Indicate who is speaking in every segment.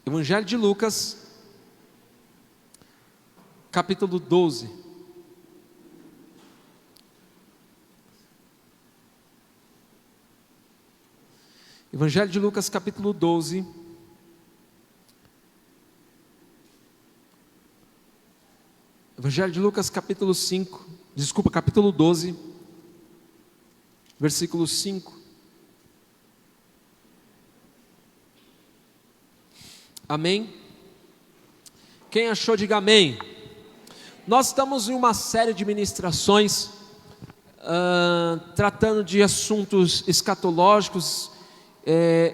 Speaker 1: Evangelho de Lucas, capítulo 12. Evangelho de Lucas, capítulo 12. Evangelho de Lucas, capítulo 12, versículo 5. Amém? Quem achou, diga amém. Nós estamos em uma série de ministrações, tratando de assuntos escatológicos,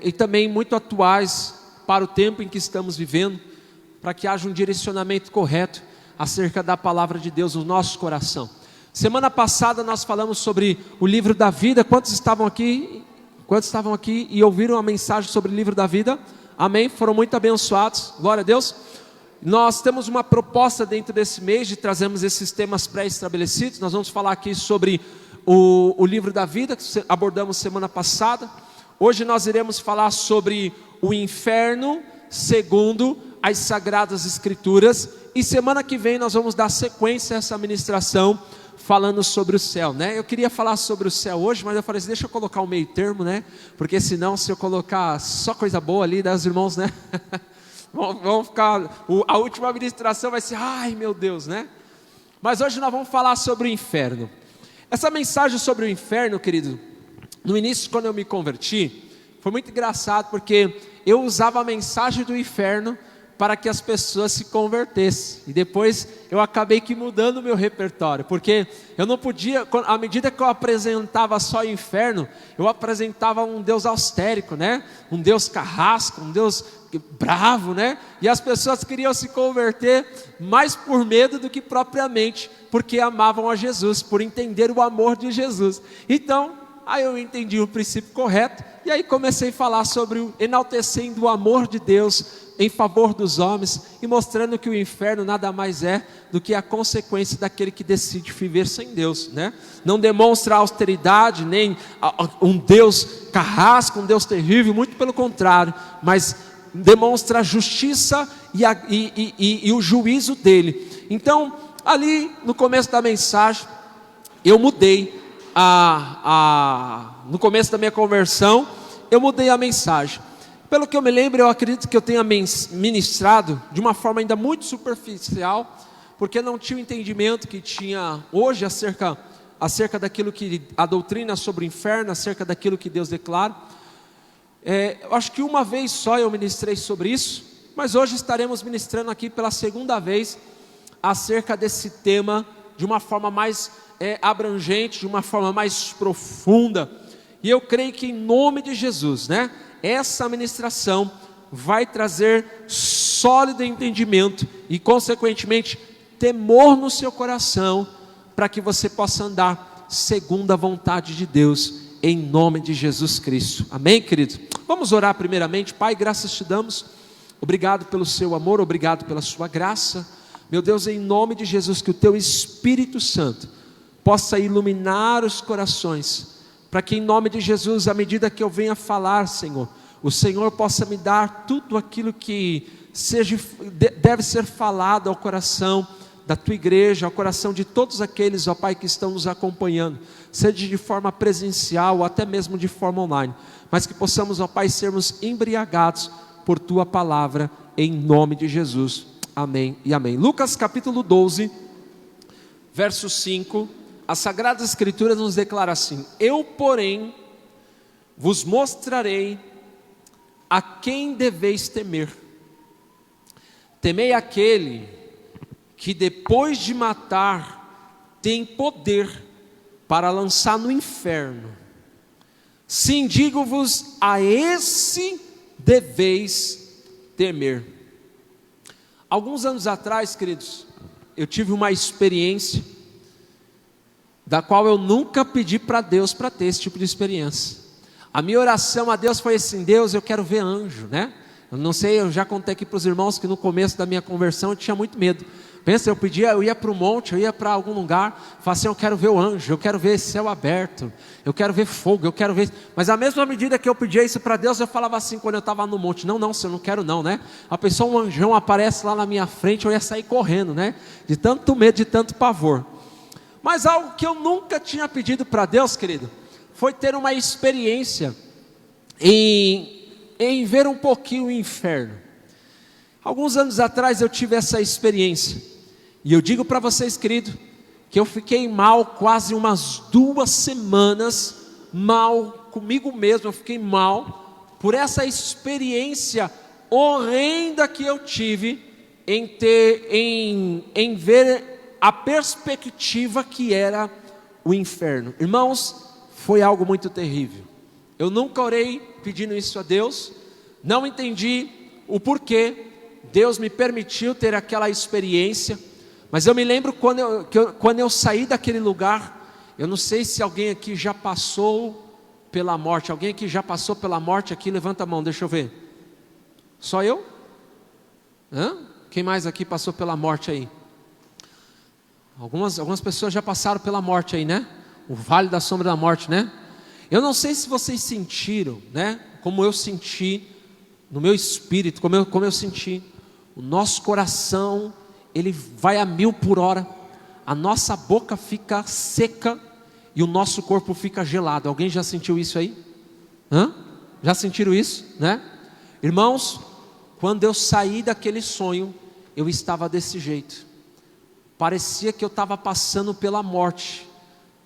Speaker 1: e também muito atuais para o tempo em que estamos vivendo, para que haja um direcionamento correto acerca da palavra de Deus no nosso coração. Semana passada nós falamos sobre o livro da vida. Quantos estavam aqui e ouviram a mensagem sobre o livro da vida? Amém? Foram muito abençoados, glória a Deus. Nós temos uma proposta dentro desse mês de trazermos esses temas pré-estabelecidos. Nós vamos falar aqui sobre o livro da vida, que abordamos semana passada. Hoje nós iremos falar sobre o inferno segundo as Sagradas Escrituras. E semana que vem nós vamos dar sequência a essa ministração falando sobre o céu, né? Eu queria falar sobre o céu hoje, mas eu falei assim, deixa eu colocar um meio termo, né? Porque senão, se eu colocar só coisa boa ali, os irmãos, né? vão ficar, a última ministração vai ser, ai meu Deus, né? Mas hoje nós vamos falar sobre o inferno. Essa mensagem sobre o inferno, querido, no início, quando eu me converti, foi muito engraçado, porque eu usava a mensagem do inferno para que as pessoas se convertessem, e depois eu acabei que mudando o meu repertório, porque eu não podia, à medida que eu apresentava só o inferno, eu apresentava um Deus austérico, né? Um Deus carrasco, um Deus bravo, né? E as pessoas queriam se converter mais por medo do que propriamente, porque amavam a Jesus, por entender o amor de Jesus. Então, aí eu entendi o princípio correto, e aí comecei a falar sobre enaltecendo o amor de Deus em favor dos homens, e mostrando que o inferno nada mais é do que a consequência daquele que decide viver sem Deus, né? Não demonstra austeridade, nem um Deus carrasco, um Deus terrível, muito pelo contrário, mas demonstra a justiça e o juízo dele. Então, ali no começo da mensagem, eu mudei no começo da minha conversão, eu mudei a mensagem. Pelo que eu me lembro, eu acredito que eu tenha ministrado de uma forma ainda muito superficial, porque não tinha o entendimento que tinha hoje acerca daquilo que a doutrina sobre o inferno, acerca daquilo que Deus declara. Eu acho que uma vez só eu ministrei sobre isso, mas hoje estaremos ministrando aqui pela segunda vez acerca desse tema de uma forma mais abrangente, de uma forma mais profunda. E eu creio que em nome de Jesus, né? Essa ministração vai trazer sólido entendimento e consequentemente temor no seu coração, para que você possa andar segundo a vontade de Deus, em nome de Jesus Cristo. Amém, querido? Vamos orar primeiramente. Pai, graças te damos, obrigado pelo seu amor, obrigado pela sua graça, meu Deus, em nome de Jesus, que o teu Espírito Santo possa iluminar os corações, para que em nome de Jesus, à medida que eu venha falar, Senhor, o Senhor possa me dar tudo aquilo que deve ser falado ao coração da tua igreja, ao coração de todos aqueles, ó Pai, que estão nos acompanhando, seja de forma presencial ou até mesmo de forma online, mas que possamos, ó Pai, sermos embriagados por tua palavra, em nome de Jesus, amém e amém. Lucas capítulo 12, verso 5, as Sagradas Escrituras nos declara assim: eu, porém, vos mostrarei a quem deveis temer. Temei aquele que depois de matar tem poder para lançar no inferno. Sim, digo-vos, a esse deveis temer. Alguns anos atrás, queridos, eu tive uma experiência da qual eu nunca pedi para Deus para ter esse tipo de experiência. A minha oração a Deus foi assim: Deus, eu quero ver anjo, né? Eu não sei, eu já contei aqui para os irmãos que no começo da minha conversão eu tinha muito medo, Pensa, eu ia para o monte, eu ia para algum lugar, falava assim, eu quero ver o anjo, eu quero ver esse céu aberto, eu quero ver fogo, eu quero ver... Mas à mesma medida que eu pedia isso para Deus, eu falava assim quando eu estava no monte, não, Senhor, não quero não, né? A pessoa, um anjão aparece lá na minha frente, eu ia sair correndo, né? De tanto medo, de tanto pavor. Mas algo que eu nunca tinha pedido para Deus, querido, foi ter uma experiência em ver um pouquinho o inferno. Alguns anos atrás eu tive essa experiência. E eu digo para vocês, querido, que eu fiquei mal quase umas 2 semanas, mal comigo mesmo, eu fiquei mal, por essa experiência horrenda que eu tive em ver a perspectiva que era o inferno. Irmãos, foi algo muito terrível. Eu nunca orei pedindo isso a Deus, não entendi o porquê Deus me permitiu ter aquela experiência. Mas eu me lembro quando eu saí daquele lugar, eu não sei se alguém aqui já passou pela morte. Alguém aqui já passou pela morte aqui? Levanta a mão, deixa eu ver. Só eu? Quem mais aqui passou pela morte aí? Algumas pessoas já passaram pela morte aí, né? O vale da sombra da morte, né? Eu não sei se vocês sentiram, né? Como eu senti, no meu espírito, como eu senti. O nosso coração, ele vai a 1000 por hora, a nossa boca fica seca e o nosso corpo fica gelado. Alguém já sentiu isso aí? Já sentiram isso, né? Irmãos, quando eu saí daquele sonho, eu estava desse jeito. Parecia que eu estava passando pela morte.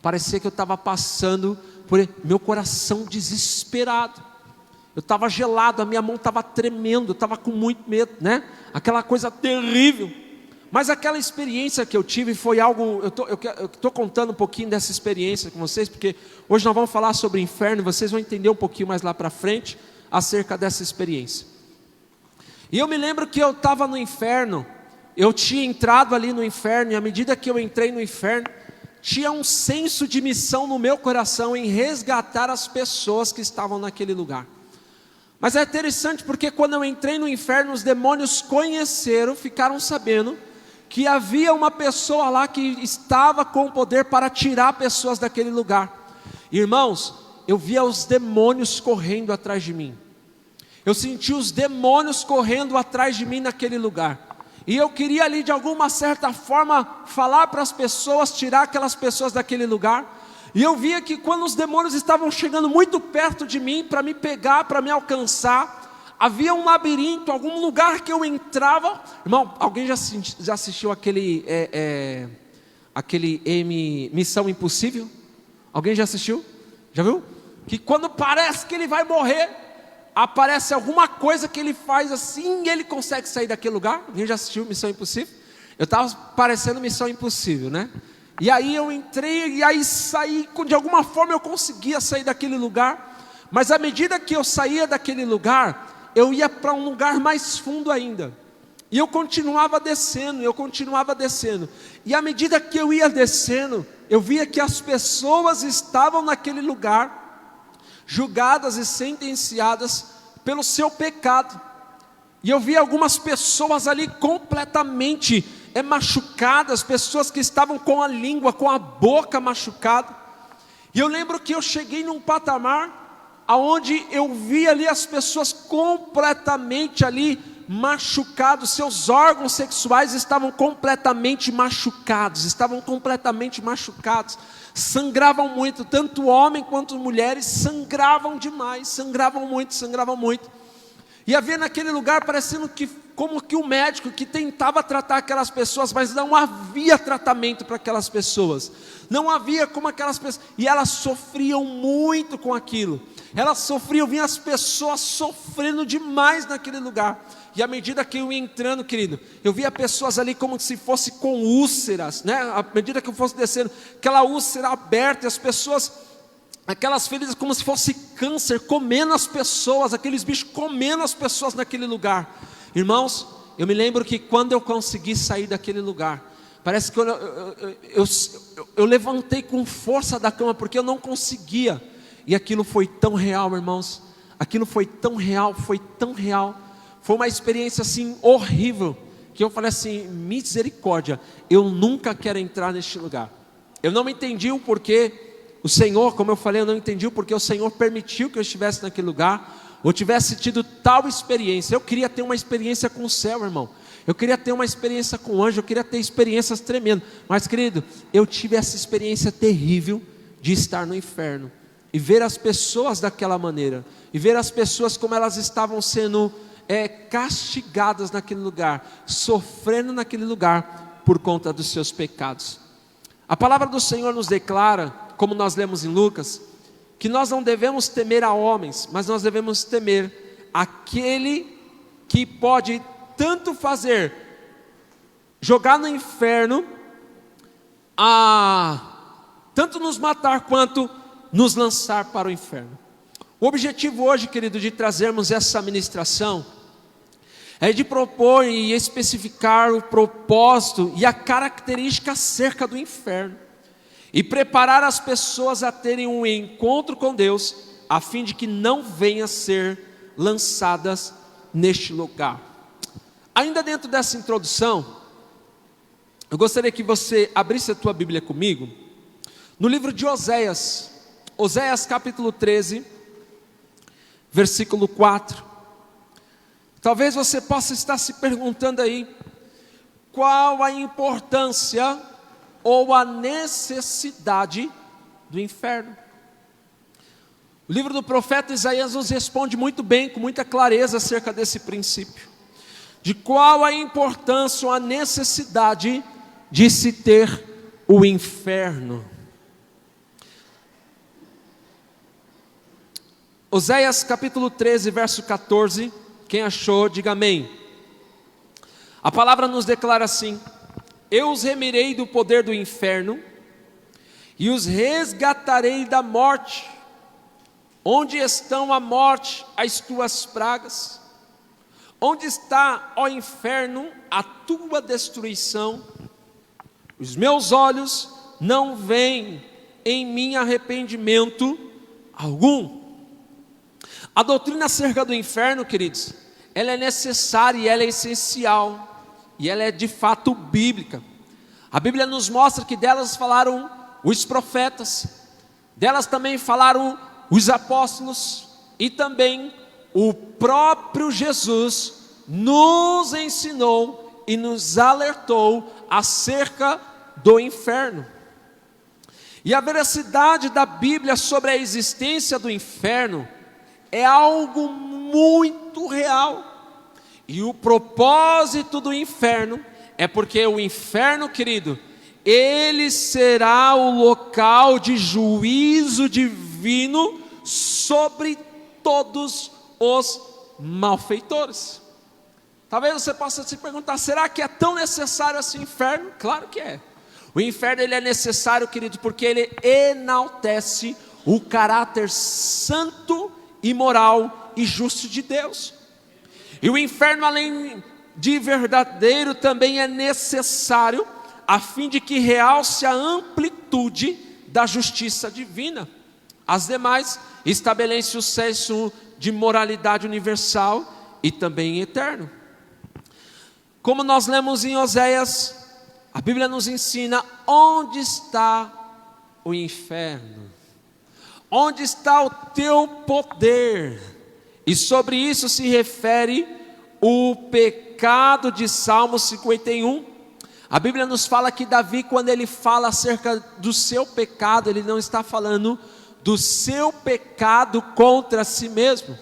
Speaker 1: Parecia que eu estava passando por meu coração desesperado. Eu estava gelado, a minha mão estava tremendo, eu estava com muito medo, né? Aquela coisa terrível. Mas aquela experiência que eu tive foi algo, eu estou contando um pouquinho dessa experiência com vocês, porque hoje nós vamos falar sobre o inferno, e vocês vão entender um pouquinho mais lá para frente, acerca dessa experiência. E eu me lembro que eu estava no inferno, eu tinha entrado ali no inferno, e à medida que eu entrei no inferno, tinha um senso de missão no meu coração, em resgatar as pessoas que estavam naquele lugar. Mas é interessante, porque quando eu entrei no inferno, os demônios conheceram, ficaram sabendo, que havia uma pessoa lá que estava com o poder para tirar pessoas daquele lugar. Irmãos, eu via os demônios correndo atrás de mim. Eu senti os demônios correndo atrás de mim naquele lugar. E eu queria ali de alguma certa forma falar para as pessoas, tirar aquelas pessoas daquele lugar. E eu via que quando os demônios estavam chegando muito perto de mim, para me pegar, para me alcançar, havia um labirinto, algum lugar que eu entrava. Irmão, alguém já assistiu aquele Missão Impossível? Alguém já assistiu? Já viu? Que quando parece que ele vai morrer, aparece alguma coisa que ele faz assim e ele consegue sair daquele lugar. Alguém já assistiu Missão Impossível? Eu estava parecendo Missão Impossível, né? E aí eu entrei e aí saí, de alguma forma eu conseguia sair daquele lugar. Mas à medida que eu saía daquele lugar, eu ia para um lugar mais fundo ainda. E eu continuava descendo. E à medida que eu ia descendo, eu via que as pessoas estavam naquele lugar, julgadas e sentenciadas pelo seu pecado. E eu via algumas pessoas ali completamente machucadas, pessoas que estavam com a língua, com a boca machucada. E eu lembro que eu cheguei num patamar aonde eu vi ali as pessoas completamente ali machucados, seus órgãos sexuais estavam completamente machucados, sangravam muito, tanto homem quanto mulheres, sangravam demais, sangravam muito. E havia naquele lugar parecendo que, como que o médico que tentava tratar aquelas pessoas, mas não havia tratamento para aquelas pessoas, não havia como aquelas pessoas, e elas sofriam muito com aquilo. Elas sofriam, vinha as pessoas sofrendo demais naquele lugar. E à medida que eu ia entrando, querido, eu via pessoas ali como se fosse com úlceras, né? À medida que eu fosse descendo, aquela úlcera aberta, e as pessoas, aquelas feridas como se fosse câncer, comendo as pessoas, aqueles bichos comendo as pessoas naquele lugar. Irmãos, eu me lembro que quando eu consegui sair daquele lugar, parece que eu levantei com força da cama, porque eu não conseguia. E aquilo foi tão real, irmãos. Aquilo foi tão real. Foi uma experiência assim horrível, que eu falei assim: misericórdia, eu nunca quero entrar neste lugar. Eu não entendi o porquê. O Senhor, como eu falei, eu não entendi o porquê o Senhor permitiu que eu estivesse naquele lugar, ou tivesse tido tal experiência. Eu queria ter uma experiência com o céu, irmão. Eu queria ter uma experiência com o anjo, eu queria ter experiências tremendas. Mas, querido, eu tive essa experiência terrível de estar no inferno e ver as pessoas daquela maneira, e ver as pessoas como elas estavam sendo castigadas naquele lugar, sofrendo naquele lugar por conta dos seus pecados. A palavra do Senhor nos declara, como nós lemos em Lucas, que nós não devemos temer a homens, mas nós devemos temer aquele que pode tanto fazer jogar no inferno, tanto nos matar quanto nos lançar para o inferno. O objetivo hoje, querido, de trazermos essa ministração é de propor e especificar o propósito e a característica acerca do inferno, e preparar as pessoas a terem um encontro com Deus, a fim de que não venham a ser lançadas neste lugar. Ainda dentro dessa introdução, eu gostaria que você abrisse a tua Bíblia comigo, no livro de Oséias, Oséias capítulo 13, versículo 4. Talvez você possa estar se perguntando aí, qual a importância ou a necessidade do inferno? O livro do profeta Isaías nos responde muito bem, com muita clareza acerca desse princípio, de qual a importância ou a necessidade de se ter o inferno. Oséias capítulo 13, verso 14, quem achou, diga amém. A palavra nos declara assim: eu os remirei do poder do inferno, e os resgatarei da morte. Onde estão a morte, as tuas pragas? Onde está, ó inferno, a tua destruição? Os meus olhos não veem em mim arrependimento algum. A doutrina acerca do inferno, queridos, ela é necessária e ela é essencial, e ela é de fato bíblica. A Bíblia nos mostra que delas falaram os profetas, delas também falaram os apóstolos, e também o próprio Jesus nos ensinou e nos alertou acerca do inferno. E a veracidade da Bíblia sobre a existência do inferno é algo muito real. E o propósito do inferno é porque o inferno, querido, ele será o local de juízo divino sobre todos os malfeitores. Talvez você possa se perguntar: será que é tão necessário assim o inferno? Claro que é. O inferno ele é necessário, querido, porque ele enaltece o caráter santo e moral e justo de Deus. E o inferno, além de verdadeiro, também é necessário a fim de que realce a amplitude da justiça divina. As demais estabelecem o senso de moralidade universal e também eterno. Como nós lemos em Oséias, a Bíblia nos ensina onde está o inferno, onde está o teu poder. E sobre isso se refere o pecado de Salmo 51. A Bíblia nos fala que Davi, quando ele fala acerca do seu pecado, ele não está falando do seu pecado contra si mesmo,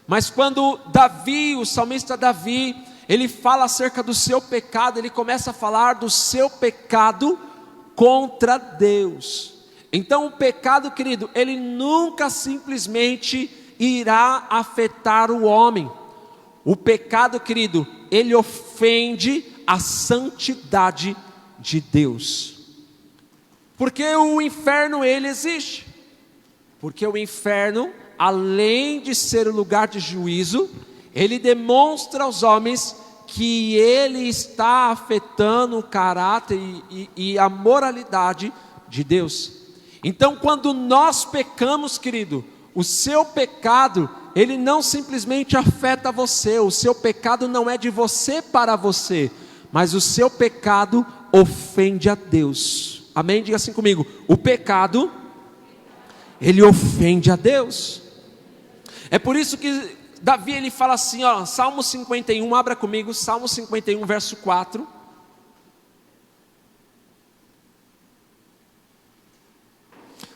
Speaker 1: mas quando Davi, o salmista Davi, ele fala acerca do seu pecado, ele começa a falar do seu pecado contra Deus. Então o pecado, querido, ele nunca simplesmente irá afetar o homem. O pecado, querido, ele ofende a santidade de Deus. Porque o inferno ele existe. Porque o inferno, além de ser o lugar de juízo, ele demonstra aos homens que ele está afetando o caráter e a moralidade de Deus. Então, quando nós pecamos, querido, o seu pecado, ele não simplesmente afeta você, o seu pecado não é de você para você, mas o seu pecado ofende a Deus. Amém? Diga assim comigo: o pecado, ele ofende a Deus. É por isso que Davi, ele fala assim, ó, Salmo 51, abra comigo, Salmo 51, verso 4.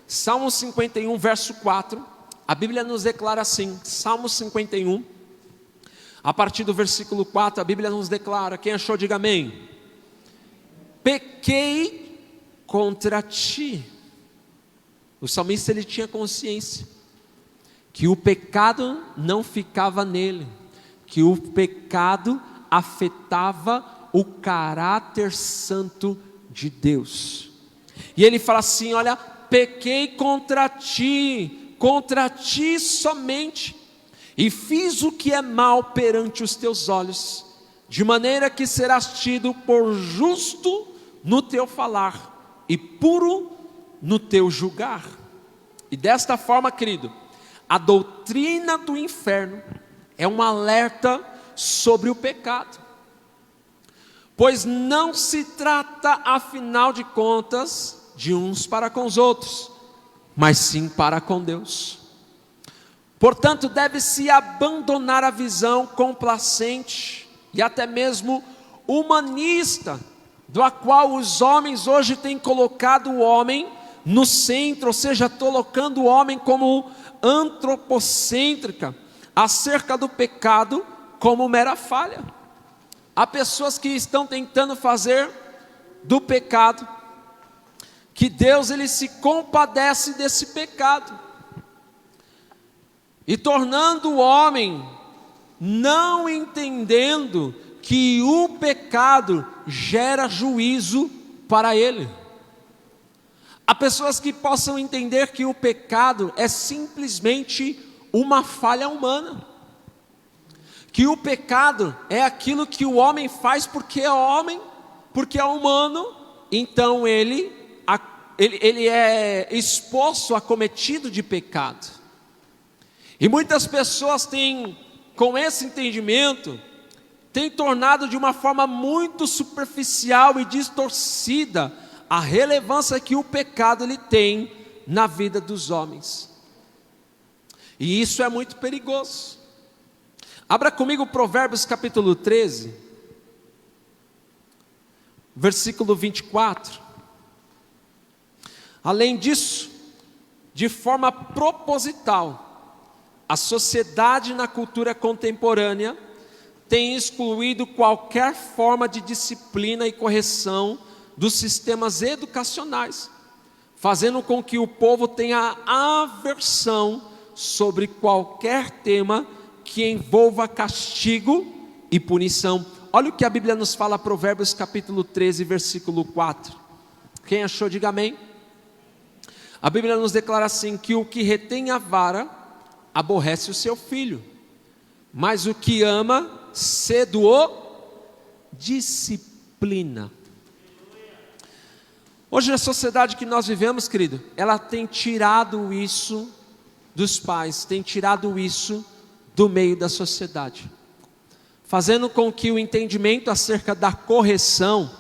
Speaker 1: Salmo 51, verso 4, a Bíblia nos declara assim, Salmo 51, a partir do versículo 4, a Bíblia nos declara, quem achou, diga amém. Pequei contra ti. O salmista, ele tinha consciência que o pecado não ficava nele, que o pecado afetava o caráter santo de Deus. E ele fala assim, olha, pequei contra ti somente, e fiz o que é mal perante os teus olhos, de maneira que serás tido por justo no teu falar, e puro no teu julgar. E desta forma, querido, a doutrina do inferno é um alerta sobre o pecado, pois não se trata, afinal de contas, de uns para com os outros, mas sim para com Deus. Portanto, deve-se abandonar a visão complacente e até mesmo humanista, do qual os homens hoje têm colocado o homem no centro, ou seja, colocando o homem como antropocêntrica, acerca do pecado como mera falha. Há pessoas que estão tentando fazer do pecado, que Deus, ele se compadece desse pecado, e tornando o homem não entendendo que o pecado gera juízo para ele. Há pessoas que possam entender que o pecado é simplesmente uma falha humana, que o pecado é aquilo que o homem faz porque é homem, porque é humano, então ele é exposto a cometido de pecado. E muitas pessoas têm, com esse entendimento, têm tornado de uma forma muito superficial e distorcida a relevância que o pecado ele tem na vida dos homens. E isso é muito perigoso. Abra comigo Provérbios capítulo 13, versículo 24. Além disso, de forma proposital, a sociedade na cultura contemporânea tem excluído qualquer forma de disciplina e correção dos sistemas educacionais, fazendo com que o povo tenha aversão sobre qualquer tema que envolva castigo e punição. Olha o que a Bíblia nos fala, Provérbios capítulo 13, versículo 4. Quem achou, diga amém. A Bíblia nos declara assim, que o que retém a vara aborrece o seu filho, mas o que ama cedo o disciplina. Hoje a sociedade que nós vivemos, querido, ela tem tirado isso dos pais, tem tirado isso do meio da sociedade, fazendo com que o entendimento acerca da correção,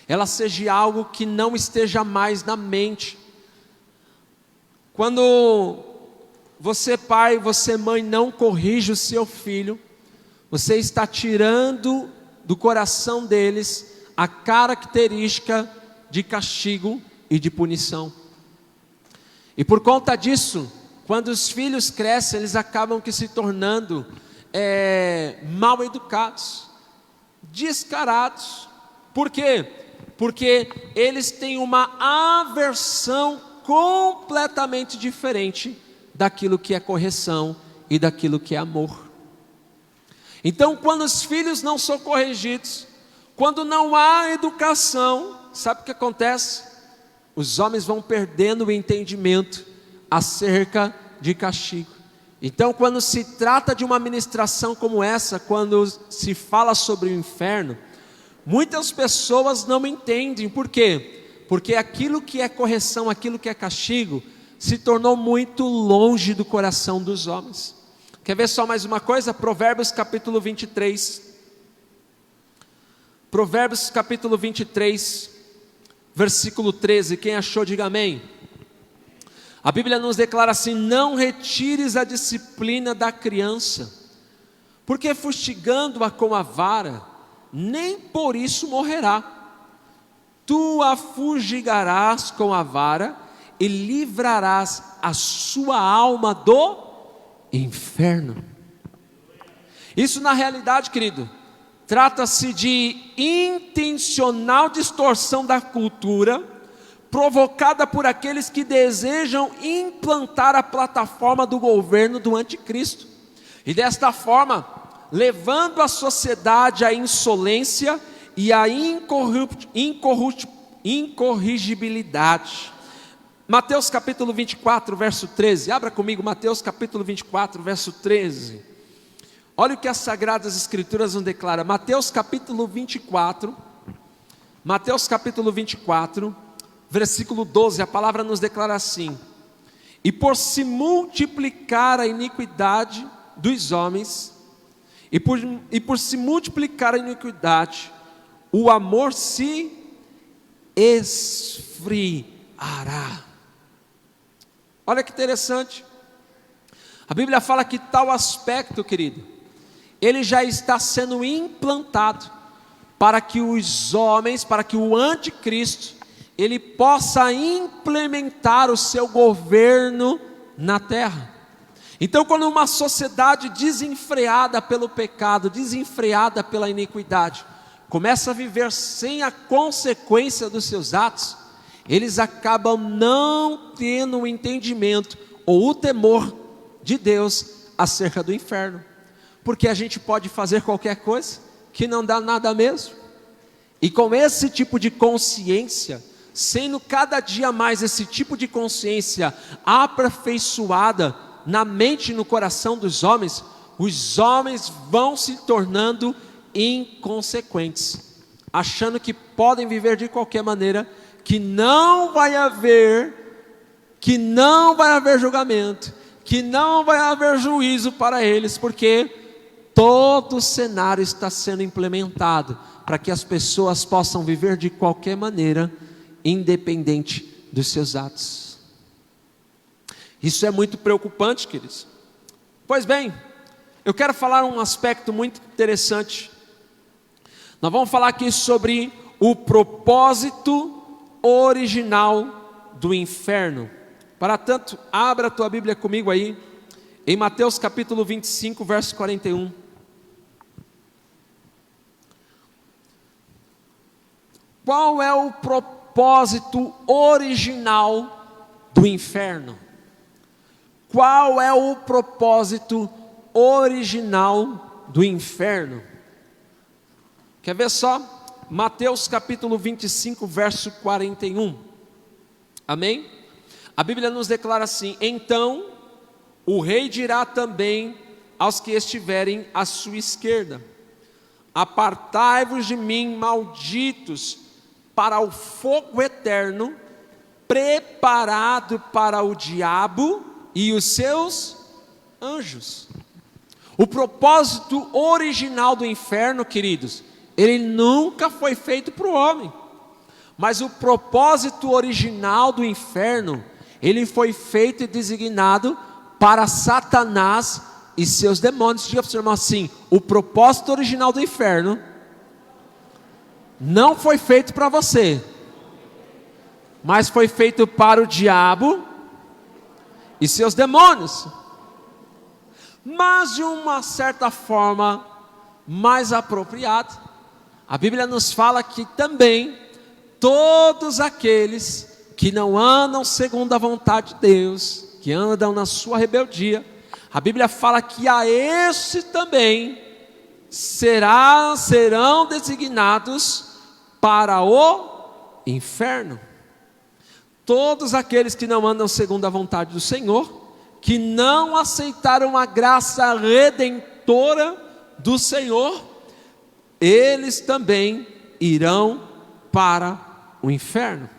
Speaker 1: ela seja algo que não esteja mais na mente. Quando você pai, você mãe não corrige o seu filho, você está tirando do coração deles a característica de castigo e de punição. E por conta disso, quando os filhos crescem, eles acabam que se tornando mal educados, descarados. Por quê? Porque eles têm uma aversão completamente diferente daquilo que é correção e daquilo que é amor. Então, quando os filhos não são corrigidos, quando não há educação, sabe o que acontece? Os homens vão perdendo o entendimento acerca de castigo. Então, quando se trata de uma ministração como essa, quando se fala sobre o inferno, muitas pessoas não entendem. Por quê? Porque aquilo que é correção, aquilo que é castigo, se tornou muito longe do coração dos homens. Quer ver só mais uma coisa? Provérbios capítulo 23. Provérbios capítulo 23, versículo 13, quem achou diga amém. A Bíblia nos declara assim: não retires a disciplina da criança, porque fustigando-a com a vara, nem por isso morrerá. Tu a fustigarás com a vara, e livrarás a sua alma do inferno. Isso na realidade, querido, trata-se de intencional distorção da cultura, provocada por aqueles que desejam implantar a plataforma do governo do anticristo, e desta forma, levando a sociedade à insolência e à incorrigibilidade. Mateus capítulo 24, verso 13, abra comigo Mateus capítulo 24, verso 13, olha o que as Sagradas Escrituras nos declaram. Mateus capítulo 24, versículo 12, a palavra nos declara assim: e por se multiplicar a iniquidade dos homens, e por se multiplicar a iniquidade, o amor se esfriará. Olha que interessante, a Bíblia fala que tal aspecto, querido, ele já está sendo implantado, para que os homens, para que o anticristo, ele possa implementar o seu governo na terra. Então, quando uma sociedade desenfreada pelo pecado, desenfreada pela iniquidade, começa a viver sem a consequência dos seus atos, eles acabam não tendo o entendimento ou o temor de Deus acerca do inferno, porque a gente pode fazer qualquer coisa que não dá nada mesmo, e com esse tipo de consciência, sendo cada dia mais esse tipo de consciência aperfeiçoada na mente e no coração dos homens, os homens vão se tornando inconsequentes, achando que podem viver de qualquer maneira, que não vai haver julgamento, que não vai haver juízo para eles, porque todo o cenário está sendo implementado para que as pessoas possam viver de qualquer maneira, independente dos seus atos. Isso é muito preocupante, queridos. Pois bem, eu quero falar um aspecto muito interessante. Nós vamos falar aqui sobre o propósito original do inferno. Para tanto, abra a tua Bíblia comigo aí, em Mateus capítulo 25, verso 41. Qual é o propósito original do inferno? Qual é o propósito original do inferno? Quer ver só? Mateus capítulo 25, verso 41. Amém? A Bíblia nos declara assim: então o rei dirá também aos que estiverem à sua esquerda: apartai-vos de mim, malditos, para o fogo eterno, preparado para o diabo e os seus anjos. O propósito original do inferno, queridos, ele nunca foi feito para o homem, mas o propósito original do inferno, ele foi feito e designado para Satanás e seus demônios. Diga para o seu irmão assim: o propósito original do inferno não foi feito para você, mas foi feito para o diabo e seus demônios. Mas de uma certa forma mais apropriada, a Bíblia nos fala que também todos aqueles que não andam segundo a vontade de Deus, que andam na sua rebeldia, a Bíblia fala que a esse também serão designados para o inferno. Todos aqueles que não andam segundo a vontade do Senhor, que não aceitaram a graça redentora do Senhor, eles também irão para o inferno.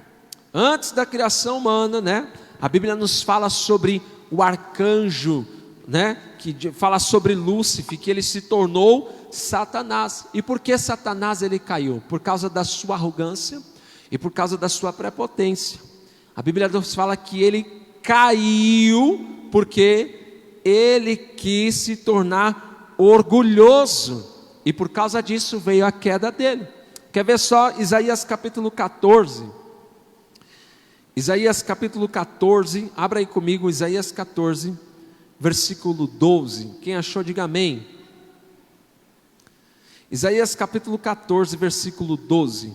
Speaker 1: Antes da criação humana, né, a Bíblia nos fala sobre o arcanjo, né, que fala sobre Lúcifer, que ele se tornou Satanás. E por que Satanás ele caiu? Por causa da sua arrogância e por causa da sua prepotência. A Bíblia nos fala que ele caiu porque ele quis se tornar orgulhoso, e por causa disso veio a queda dele. Quer ver só Isaías capítulo 14? Isaías capítulo 14, abra aí comigo Isaías 14, versículo 12. Quem achou, diga amém. Isaías capítulo 14, versículo 12.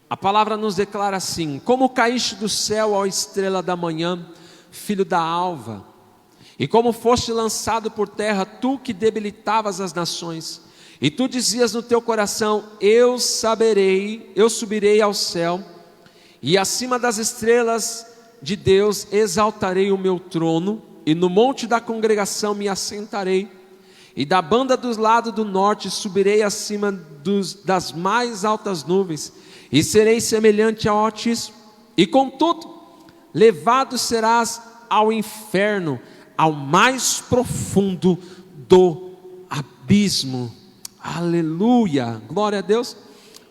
Speaker 1: A palavra nos declara assim: como caíste do céu, ó estrela da manhã, filho da alva, e como foste lançado por terra, tu que debilitavas as nações, e tu dizias no teu coração: eu subirei ao céu, e acima das estrelas de Deus exaltarei o meu trono, e no monte da congregação me assentarei, e da banda do lado do norte subirei acima das mais altas nuvens, e serei semelhante ao Altíssimo. E contudo, levado serás ao inferno, ao mais profundo do abismo. Aleluia, glória a Deus.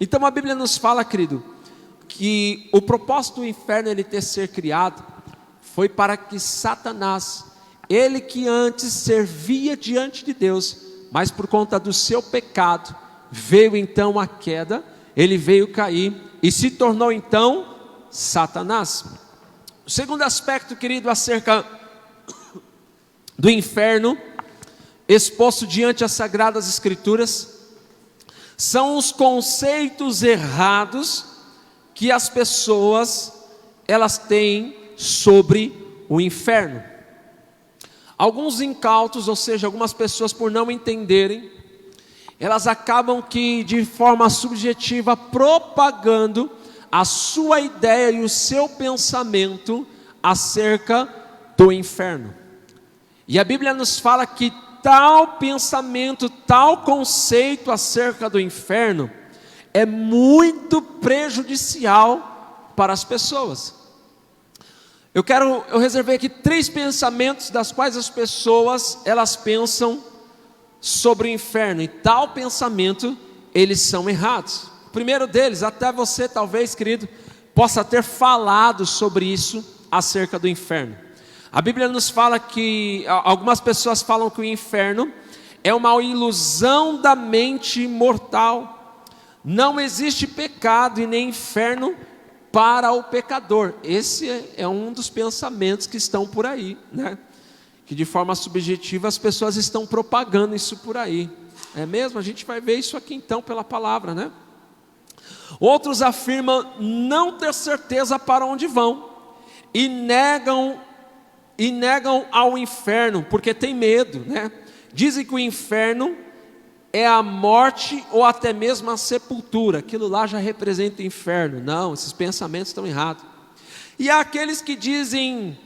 Speaker 1: Então a Bíblia nos fala, querido, que o propósito do inferno ele ter ser criado foi para que Satanás, ele que antes servia diante de Deus, mas por conta do seu pecado veio então a queda, ele veio cair e se tornou então Satanás. O segundo aspecto, querido, acerca do inferno exposto diante as Sagradas Escrituras, são os conceitos errados que as pessoas elas têm sobre o inferno. Alguns incautos, ou seja, algumas pessoas por não entenderem, elas acabam que de forma subjetiva propagando a sua ideia e o seu pensamento acerca do inferno. E a Bíblia nos fala que tal pensamento, tal conceito acerca do inferno é muito prejudicial para as pessoas. Eu reservei aqui 3 pensamentos das quais as pessoas elas pensam sobre o inferno, e tal pensamento eles são errados. O primeiro deles, até você talvez, querido, possa ter falado sobre isso acerca do inferno. A Bíblia nos fala que algumas pessoas falam que o inferno é uma ilusão da mente mortal. Não existe pecado e nem inferno para o pecador. Esse é um dos pensamentos que estão por aí, né? Que de forma subjetiva as pessoas estão propagando isso por aí. É mesmo? A gente vai ver isso aqui então pela palavra, né? Outros afirmam não ter certeza para onde vão e negam ao inferno porque tem medo, né? Dizem que o inferno é a morte ou até mesmo a sepultura. Aquilo lá já representa o inferno. Não, esses pensamentos estão errados. E há aqueles que dizem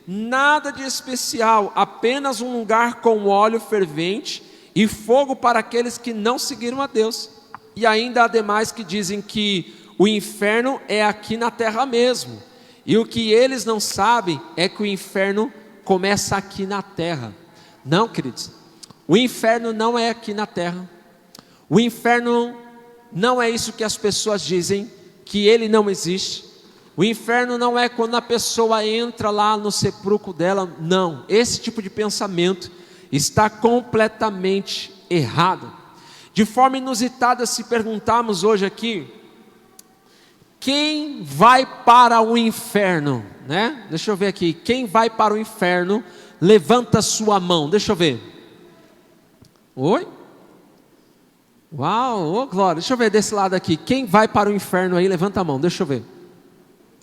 Speaker 1: nada de especial, apenas um lugar com óleo fervente e fogo para aqueles que não seguiram a Deus. E ainda há demais que dizem que o inferno é aqui na terra mesmo. E o que eles não sabem é que o inferno começa aqui na terra. Não, queridos, o inferno não é aqui na terra. O inferno não é isso que as pessoas dizem, que ele não existe. O inferno não é quando a pessoa entra lá no sepulcro dela. Não, esse tipo de pensamento está completamente errado. De forma inusitada, se perguntarmos hoje aqui, quem vai para o inferno, né? Deixa eu ver aqui, quem vai para o inferno, levanta sua mão, deixa eu ver. Oi? Uau, oh, glória, deixa eu ver desse lado aqui, quem vai para o inferno aí, levanta a mão, deixa eu ver.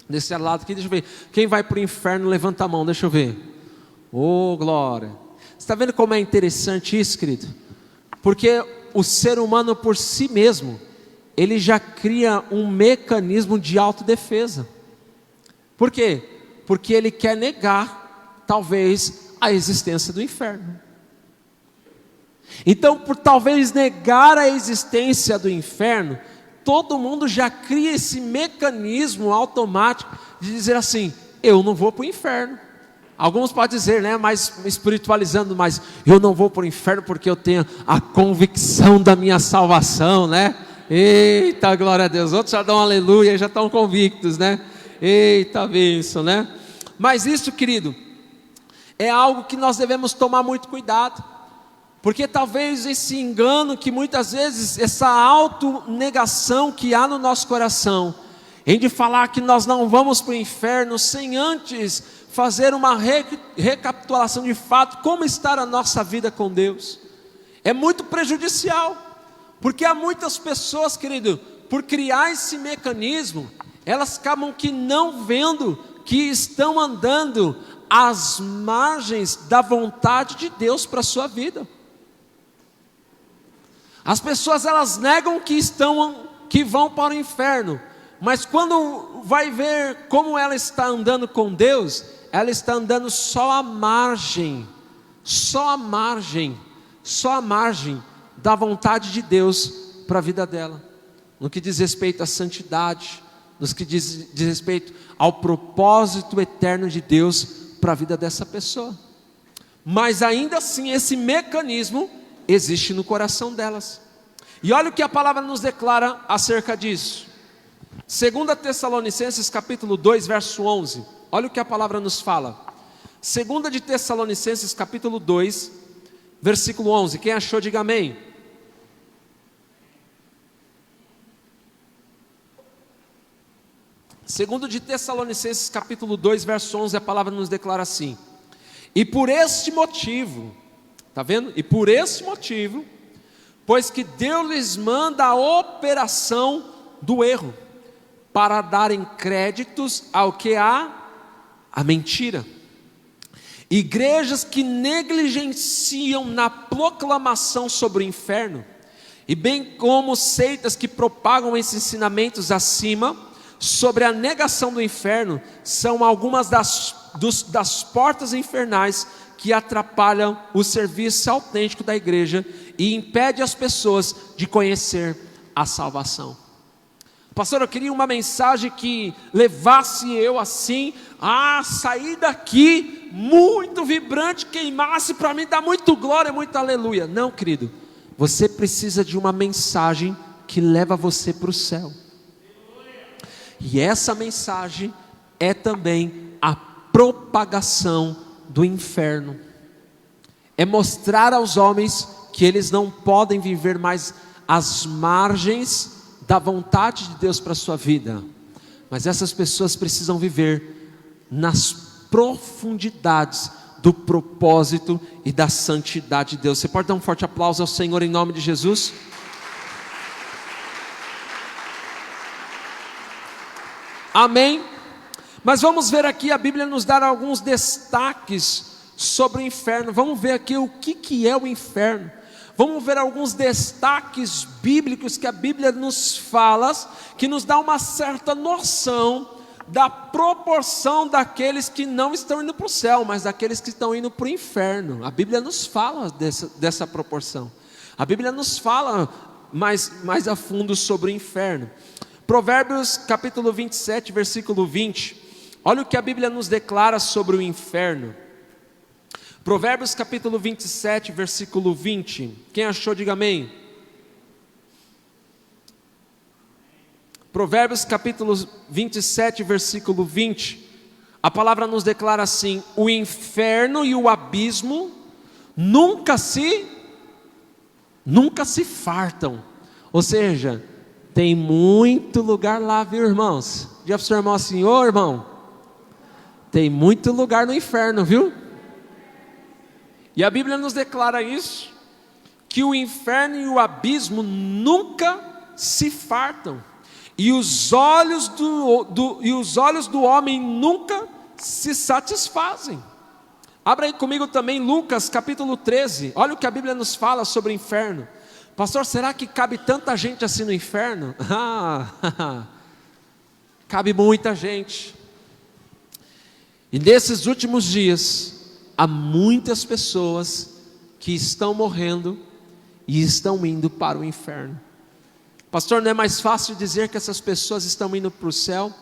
Speaker 1: Desse lado aqui, deixa eu ver, quem vai para o inferno, levanta a mão, deixa eu ver. Oh, glória. Você está vendo como é interessante isso, querido? Porque o ser humano por si mesmo, ele já cria um mecanismo de autodefesa. Por quê? Porque ele quer negar, talvez, a existência do inferno. Então, por talvez negar a existência do inferno, todo mundo já cria esse mecanismo automático de dizer assim: eu não vou para o inferno. Alguns podem dizer, né, mais espiritualizando, mas eu não vou para o inferno porque eu tenho a convicção da minha salvação, né? Eita, glória a Deus. Outros já dão um aleluia, já estão convictos, né? Eita, bênção, né? Mas isso, querido, é algo que nós devemos tomar muito cuidado, porque talvez esse engano que muitas vezes, essa autonegação que há no nosso coração, em de falar que nós não vamos para o inferno sem antes fazer uma recapitulação de fato, como está a nossa vida com Deus, é muito prejudicial, porque há muitas pessoas, querido, por criar esse mecanismo, elas acabam que não vendo que estão andando às margens da vontade de Deus para a sua vida. As pessoas, elas negam que vão para o inferno, mas quando vai ver como ela está andando com Deus, ela está andando só à margem da vontade de Deus para a vida dela, no que diz respeito à santidade, no que diz respeito ao propósito eterno de Deus para a vida dessa pessoa. Mas ainda assim esse mecanismo existe no coração delas. E olha o que a palavra nos declara acerca disso. 2 Tessalonicenses capítulo 2, verso 11. Olha o que a palavra nos fala. 2 de Tessalonicenses capítulo 2, versículo 11. Quem achou, diga amém. Segundo de Tessalonicenses capítulo 2, verso 11, a palavra nos declara assim: e por este motivo, está vendo? E por este motivo, pois que Deus lhes manda a operação do erro, para darem créditos ao que há a mentira. Igrejas que negligenciam na proclamação sobre o inferno, e bem como seitas que propagam esses ensinamentos acima, sobre a negação do inferno, são algumas das portas infernais que atrapalham o serviço autêntico da igreja e impede as pessoas de conhecer a salvação. Pastor, eu queria uma mensagem que levasse eu assim a sair daqui muito vibrante, queimasse para mim, dá muito glória, muito aleluia. Não, querido, você precisa de uma mensagem que leva você para o céu. E essa mensagem é também a propagação do inferno. É mostrar aos homens que eles não podem viver mais às margens da vontade de Deus para a sua vida, mas essas pessoas precisam viver nas profundidades do propósito e da santidade de Deus. Você pode dar um forte aplauso ao Senhor em nome de Jesus? Amém? Mas vamos ver aqui, a Bíblia nos dá alguns destaques sobre o inferno. Vamos ver aqui o que é o inferno. Vamos ver alguns destaques bíblicos que a Bíblia nos fala, que nos dá uma certa noção da proporção daqueles que não estão indo para o céu, mas daqueles que estão indo para o inferno. A Bíblia nos fala dessa proporção. A Bíblia nos fala mais a fundo sobre o inferno. Provérbios capítulo 27, versículo 20. Olha o que a Bíblia nos declara sobre o inferno. Provérbios capítulo 27, versículo 20. Quem achou, diga amém. Provérbios capítulo 27, versículo 20. A palavra nos declara assim: o inferno e o abismo nunca se fartam. Ou seja, tem muito lugar lá, viu, irmãos? Diga para o seu irmão assim: ô irmão, tem muito lugar no inferno, viu? E a Bíblia nos declara isso, que o inferno e o abismo nunca se fartam, e os olhos do homem nunca se satisfazem. Abra aí comigo também Lucas capítulo 13, olha o que a Bíblia nos fala sobre o inferno. Pastor, será que cabe tanta gente assim no inferno? Cabe muita gente. E nesses últimos dias, há muitas pessoas que estão morrendo e estão indo para o inferno. Pastor, não é mais fácil dizer que essas pessoas estão indo para o céu?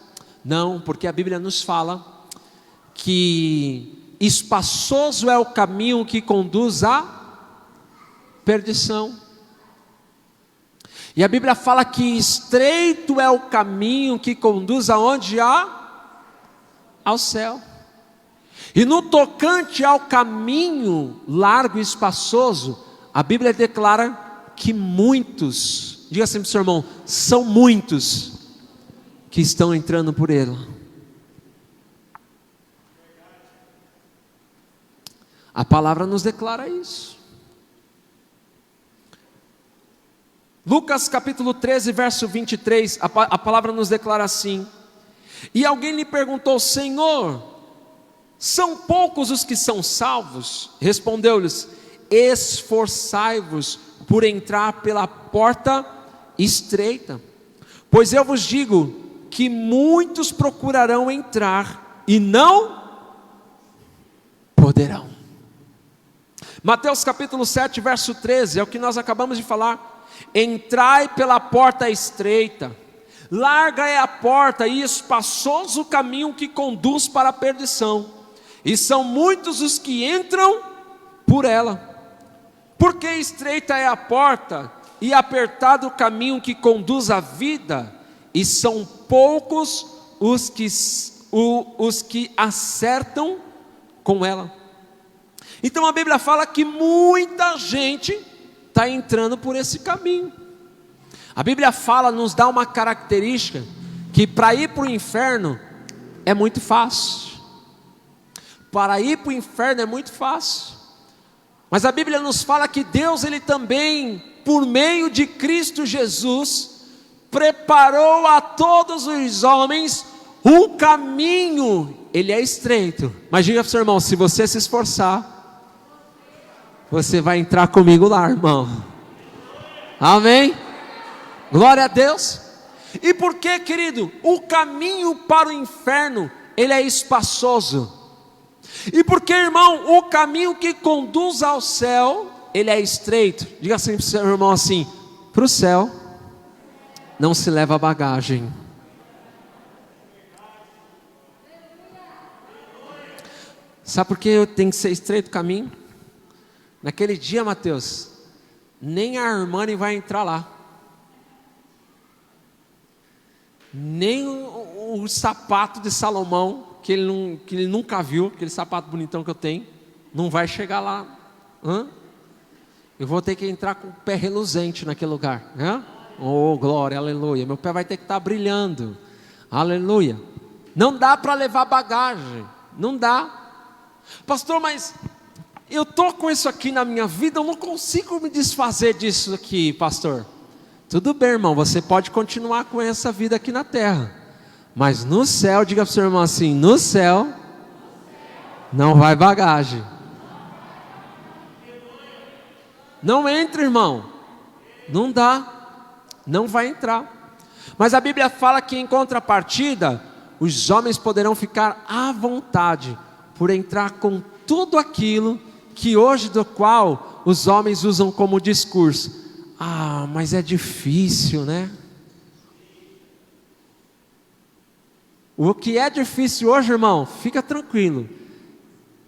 Speaker 1: Não, porque a Bíblia nos fala que espaçoso é o caminho que conduz à perdição. E a Bíblia fala que estreito é o caminho que conduz aonde? Ao céu. E no tocante ao caminho largo e espaçoso, a Bíblia declara que muitos, diga assim para o seu irmão, são muitos que estão entrando por ele. A palavra nos declara isso. Lucas capítulo 13, verso 23, a palavra nos declara assim: e alguém lhe perguntou: Senhor, são poucos os que são salvos? Respondeu-lhes: esforçai-vos por entrar pela porta estreita, pois eu vos digo que muitos procurarão entrar e não poderão. Mateus capítulo 7, verso 13, é o que nós acabamos de falar. Entrai pela porta estreita, larga é a porta e espaçoso o caminho que conduz para a perdição, e são muitos os que entram por ela. Porque estreita é a porta e apertado o caminho que conduz à vida, e são poucos os que acertam com ela. Então a Bíblia fala que muita gente está entrando por esse caminho. A Bíblia fala, nos dá uma característica, que para ir para o inferno é muito fácil. Para ir para o inferno é muito fácil. Mas a Bíblia nos fala que Deus, Ele também, por meio de Cristo Jesus, preparou a todos os homens um caminho. Ele é estreito, mas diga para o seu irmão: se você se esforçar, você vai entrar comigo lá, irmão. Amém? Glória a Deus. E por que, querido? O caminho para o inferno, ele é espaçoso. E por que, irmão? O caminho que conduz ao céu, ele é estreito. Diga assim para o seu irmão assim: para o céu não se leva bagagem. Sabe por que tem que ser estreito o caminho? Naquele dia, Mateus, nem a Armani vai entrar lá, nem o sapato de Salomão, que ele nunca viu, aquele sapato bonitão que eu tenho, não vai chegar lá. Eu vou ter que entrar com o pé reluzente naquele lugar. Oh, glória, aleluia. Meu pé vai ter que estar brilhando. Aleluia. Não dá para levar bagagem, não dá. Pastor, mas eu estou com isso aqui na minha vida, eu não consigo me desfazer disso aqui, pastor. Tudo bem, irmão, você pode continuar com essa vida aqui na terra, mas no céu, diga para o seu irmão assim: no céu não vai bagagem. Não entra, irmão, não dá, não vai entrar. Mas a Bíblia fala que em contrapartida, os homens poderão ficar à vontade por entrar com tudo aquilo que hoje do qual os homens usam como discurso. Ah, mas é difícil, né? O que é difícil hoje, irmão, fica tranquilo,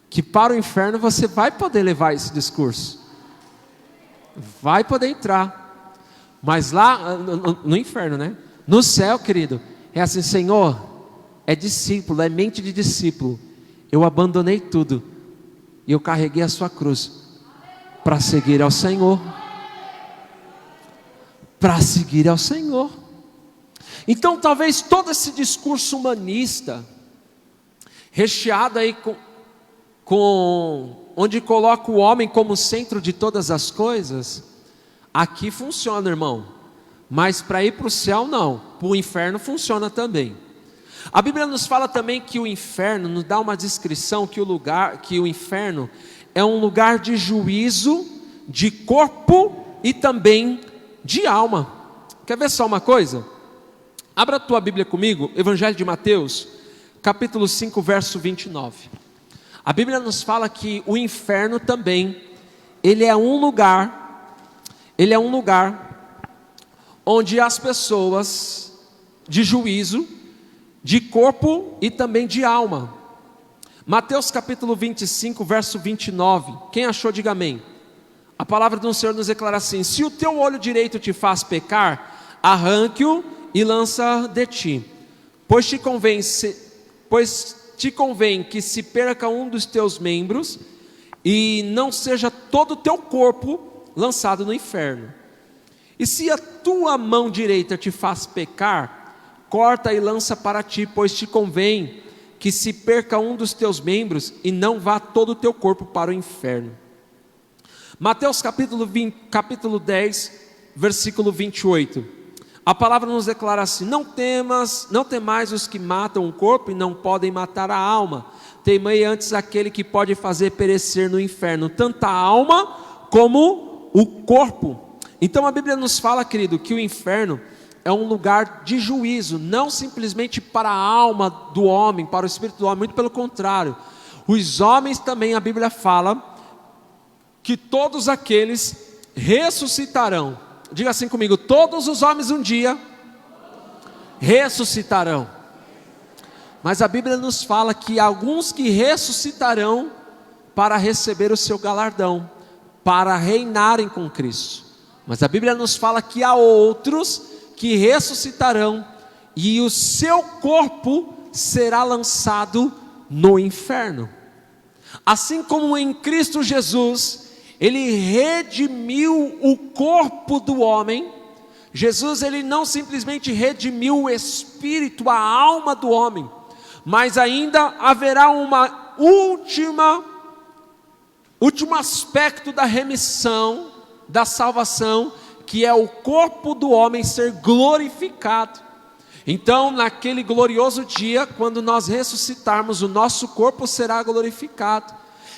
Speaker 1: que para o inferno você vai poder levar esse discurso, vai poder entrar, mas lá no inferno, né? No céu, querido, é assim: Senhor, é discípulo, é mente de discípulo, eu abandonei tudo, e eu carreguei a sua cruz, para seguir ao Senhor, para seguir ao Senhor. Então talvez todo esse discurso humanista, recheado aí com onde coloca o homem como centro de todas as coisas, aqui funciona, irmão, mas para ir para o céu não, para o inferno funciona também. A Bíblia nos fala também que o inferno, nos dá uma descrição que o inferno é um lugar de juízo, de corpo e também de alma. Quer ver só uma coisa? Abra a tua Bíblia comigo, Evangelho de Mateus, capítulo 5, verso 29. A Bíblia nos fala que o inferno também, ele é um lugar onde as pessoas de juízo, de corpo e também de alma. Mateus capítulo 25, verso 29. Quem achou, diga amém. A palavra do Senhor nos declara assim: se o teu olho direito te faz pecar, arranque-o e lança de ti, pois te convém que se perca um dos teus membros, e não seja todo o teu corpo lançado no inferno. E se a tua mão direita te faz pecar, corta e lança para ti, pois te convém que se perca um dos teus membros, e não vá todo o teu corpo para o inferno. Mateus capítulo 10, versículo 28. A palavra nos declara assim: não temais os que matam o corpo e não podem matar a alma. Temei antes aquele que pode fazer perecer no inferno tanto a alma como o corpo. Então a Bíblia nos fala, querido, que o inferno é um lugar de juízo, não simplesmente para a alma do homem, para o espírito do homem, muito pelo contrário. Os homens também, a Bíblia fala que todos aqueles ressuscitarão. Diga assim comigo: todos os homens um dia ressuscitarão. Mas a Bíblia nos fala que alguns que ressuscitarão para receber o seu galardão, para reinarem com Cristo. Mas a Bíblia nos fala que há outros que ressuscitarão e o seu corpo será lançado no inferno. Assim como em Cristo Jesus Ele redimiu o corpo do homem, Jesus ele não simplesmente redimiu o espírito, a alma do homem, mas ainda haverá uma último aspecto da remissão, da salvação, que é o corpo do homem ser glorificado. Então, naquele glorioso dia, quando nós ressuscitarmos, o nosso corpo será glorificado.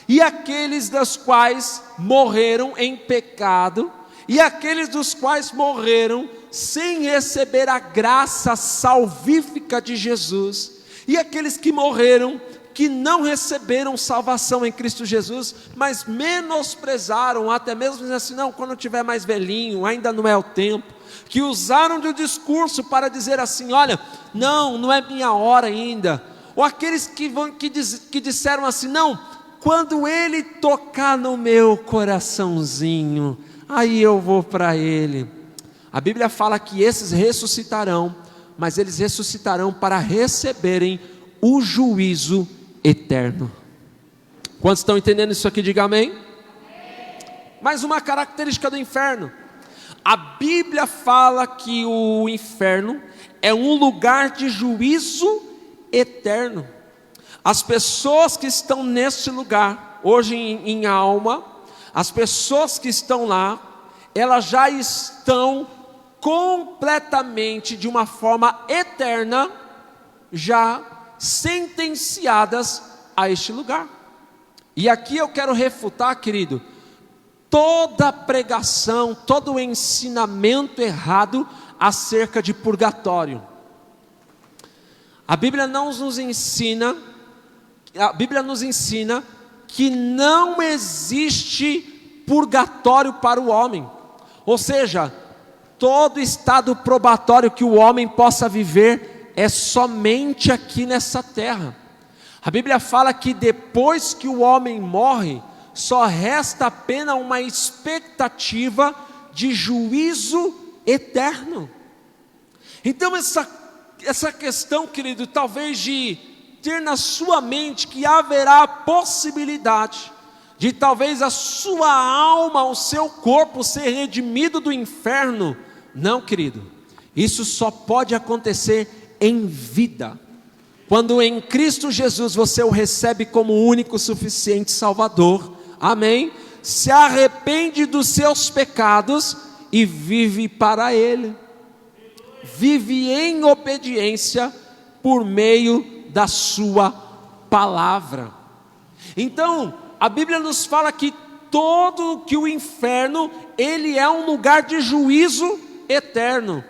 Speaker 1: E aqueles dos quais morreram em pecado, e aqueles dos quais morreram sem receber a graça salvífica de Jesus, e aqueles que morreram, que não receberam salvação em Cristo Jesus, mas menosprezaram, até mesmo dizendo assim: não, quando eu tiver mais velhinho, ainda não é o tempo, que usaram do discurso para dizer assim: olha, não é minha hora ainda, ou aqueles que disseram assim: não, quando Ele tocar no meu coraçãozinho, aí eu vou para Ele. A Bíblia fala que esses ressuscitarão, mas eles ressuscitarão para receberem o juízo eterno. Quantos estão entendendo isso aqui? Diga amém. Amém. Mais uma característica do inferno: a Bíblia fala que o inferno é um lugar de juízo eterno. As pessoas que estão nesse lugar, hoje em alma, as pessoas que estão lá, elas já estão completamente, de uma forma eterna, já sentenciadas a este lugar. E aqui eu quero refutar, querido, toda pregação, todo ensinamento errado acerca de purgatório. A Bíblia nos ensina que não existe purgatório para o homem. Ou seja, todo estado probatório que o homem possa viver é somente aqui nessa terra. A Bíblia fala que depois que o homem morre, só resta apenas uma expectativa de juízo eterno. Então essa questão, querido, talvez de ter na sua mente que haverá a possibilidade de talvez a sua alma, o seu corpo ser redimido do inferno. Não, querido, isso só pode acontecer em vida, quando em Cristo Jesus você o recebe como único, suficiente Salvador, amém? Se arrepende dos seus pecados e vive para Ele, vive em obediência por meio da sua palavra. Então, a Bíblia nos fala que que o inferno, ele é um lugar de juízo eterno.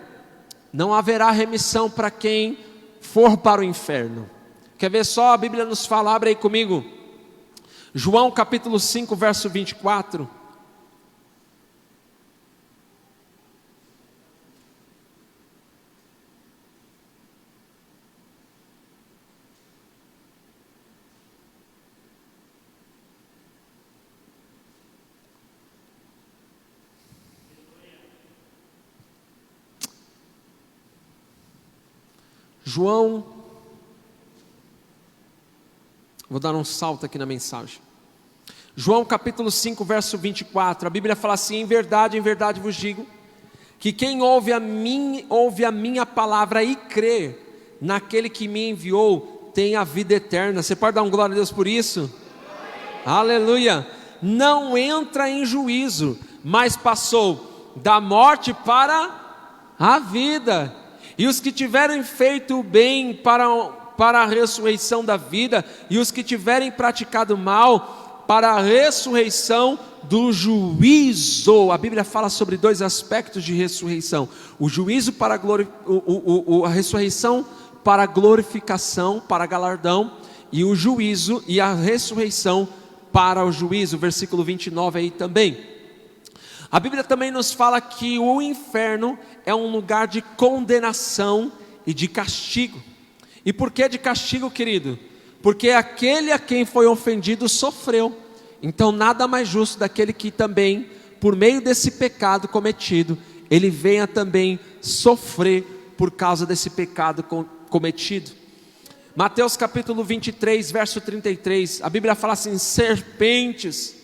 Speaker 1: Não haverá remissão para quem for para o inferno. Quer ver só? A Bíblia nos fala, abre aí comigo, João capítulo 5, verso 24. João, vou dar um salto aqui na mensagem. João capítulo 5, verso 24, a Bíblia fala assim: em verdade vos digo, que quem ouve a minha palavra e crê naquele que me enviou, tem a vida eterna. Você pode dar um glória a Deus por isso? Aleluia! Não entra em juízo, mas passou da morte para a vida. E os que tiverem feito o bem para a ressurreição da vida, e os que tiverem praticado mal para a ressurreição do juízo. A Bíblia fala sobre dois aspectos de ressurreição: o juízo para a ressurreição para a glorificação, para galardão, e o juízo e a ressurreição para o juízo. Versículo 29 aí também. A Bíblia também nos fala que o inferno é um lugar de condenação e de castigo. E por que de castigo, querido? Porque aquele a quem foi ofendido sofreu. Então nada mais justo daquele que também, por meio desse pecado cometido, ele venha também sofrer por causa desse pecado cometido. Mateus capítulo 23, verso 33, a Bíblia fala assim: serpentes,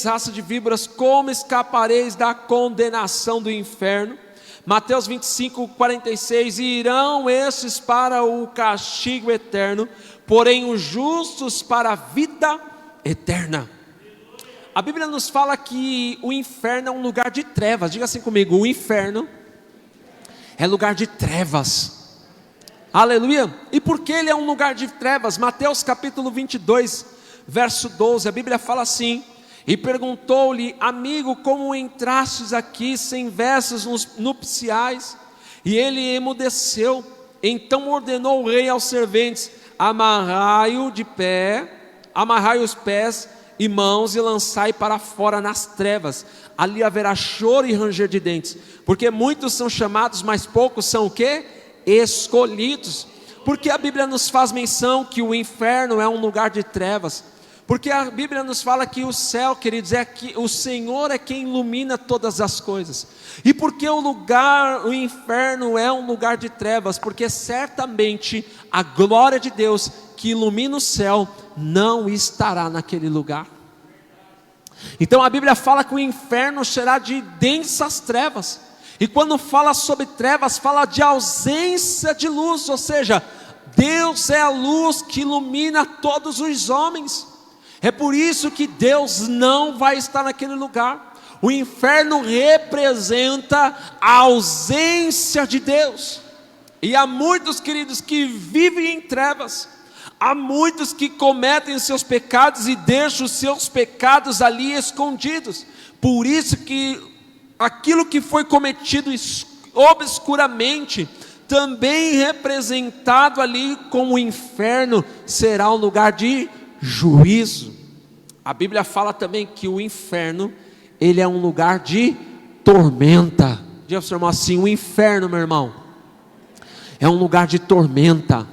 Speaker 1: raça de víboras, como escapareis da condenação do inferno? Mateus 25, 46, e irão estes para o castigo eterno, porém os justos para a vida eterna. A Bíblia nos fala que o inferno é um lugar de trevas. Diga assim comigo: o inferno é lugar de trevas. Aleluia. E por que ele é um lugar de trevas? Mateus capítulo 22, verso 12, a Bíblia fala assim: e perguntou-lhe: amigo, como entrastes aqui sem vestes nupciais? E ele emudeceu. Então ordenou o rei aos serventes: amarrai os pés e mãos e lançai para fora nas trevas, ali haverá choro e ranger de dentes, porque muitos são chamados, mas poucos são o quê? Escolhidos. Porque a Bíblia nos faz menção que o inferno é um lugar de trevas? Porque a Bíblia nos fala que o céu, queridos, é que o Senhor é quem ilumina todas as coisas. E porque o inferno é um lugar de trevas? Porque certamente a glória de Deus que ilumina o céu não estará naquele lugar. Então a Bíblia fala que o inferno será de densas trevas. E quando fala sobre trevas, fala de ausência de luz. Ou seja, Deus é a luz que ilumina todos os homens. É por isso que Deus não vai estar naquele lugar. O inferno representa a ausência de Deus. E há muitos, queridos, que vivem em trevas. Há muitos que cometem os seus pecados e deixam os seus pecados ali escondidos. Por isso que aquilo que foi cometido obscuramente, também representado ali como o inferno, será um lugar de juízo. A Bíblia fala também que o inferno, ele é um lugar de tormenta. Diga para o seu irmão assim: o inferno, meu irmão, é um lugar de tormenta.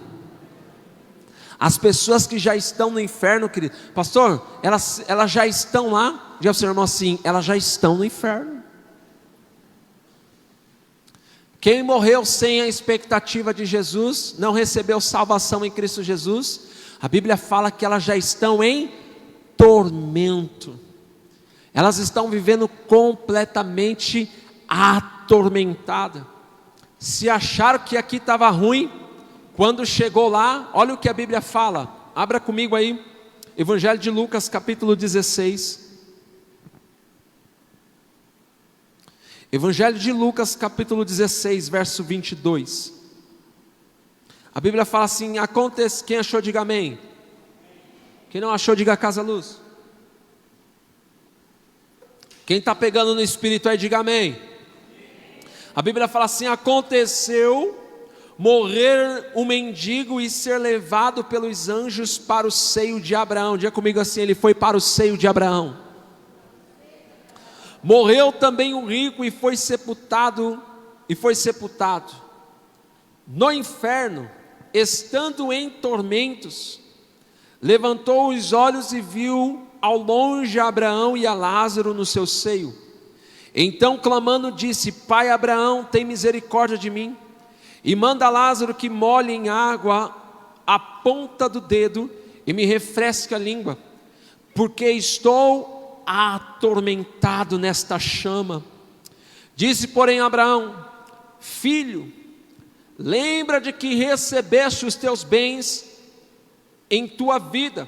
Speaker 1: As pessoas que já estão no inferno, querido, pastor, elas já estão lá. Diga para o seu irmão assim: elas já estão no inferno. Quem morreu sem a expectativa de Jesus, não recebeu salvação em Cristo Jesus, a Bíblia fala que elas já estão em tormento. Elas estão vivendo completamente atormentadas. Se acharam que aqui estava ruim, quando chegou lá, olha o que a Bíblia fala. Abra comigo aí, Evangelho de Lucas capítulo 16. Evangelho de Lucas capítulo 16, verso 22. A Bíblia fala assim: quem achou, diga amém. Quem não achou, diga Casa Luz. Quem está pegando no Espírito aí, diga amém. A Bíblia fala assim: aconteceu morrer um mendigo e ser levado pelos anjos para o seio de Abraão. Diga comigo assim: ele foi para o seio de Abraão. Morreu também um rico e foi sepultado. No inferno, estando em tormentos, levantou os olhos e viu ao longe Abraão e a Lázaro no seu seio. Então clamando disse: Pai Abraão, tem misericórdia de mim, e manda Lázaro que molhe em água a ponta do dedo e me refresque a língua, porque estou atormentado nesta chama. Disse, porém, Abraão: Filho, lembra de que recebeste os teus bens em tua vida,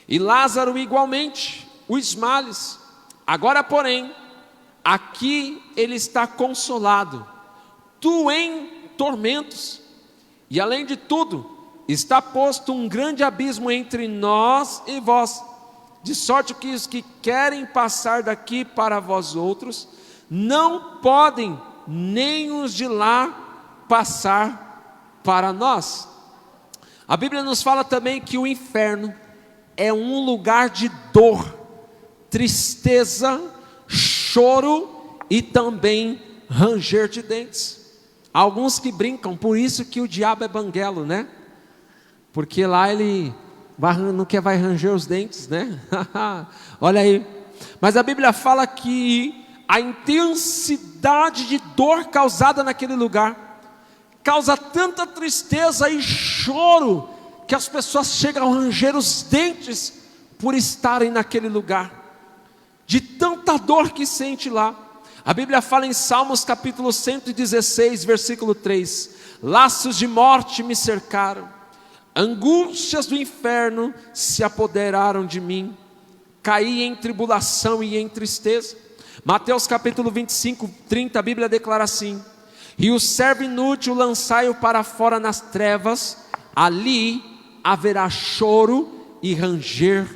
Speaker 1: e Lázaro igualmente os males. Agora, porém, aqui ele está consolado, tu em tormentos, e além de tudo, está posto um grande abismo entre nós e vós, de sorte que os que querem passar daqui para vós outros, não podem, nem os de lá passar para nós. A Bíblia nos fala também que o inferno é um lugar de dor, tristeza, choro e também ranger de dentes. Há alguns que brincam, por isso que o diabo é banguelo, né? Porque lá ele não quer, vai ranger os dentes, né? Olha aí. Mas a Bíblia fala que a intensidade de dor causada naquele lugar causa tanta tristeza e choro que as pessoas chegam a ranger os dentes por estarem naquele lugar, de tanta dor que sente lá. A Bíblia fala em Salmos capítulo 116, versículo 3: laços de morte me cercaram, angústias do inferno se apoderaram de mim, caí em tribulação e em tristeza. Mateus capítulo 25, 30, a Bíblia declara assim: e o servo inútil lançai-o para fora nas trevas, ali haverá choro e ranger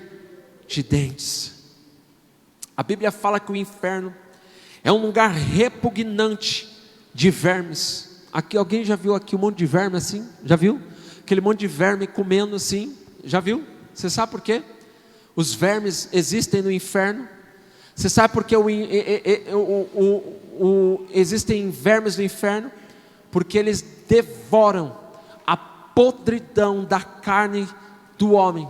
Speaker 1: de dentes. A Bíblia fala que o inferno é um lugar repugnante de vermes. Aqui, alguém já viu aqui um monte de verme assim? Já viu? Aquele monte de verme comendo assim, já viu? Você sabe por quê? Os vermes existem no inferno. Você sabe por que existem vermes no inferno? Porque eles devoram a podridão da carne do homem.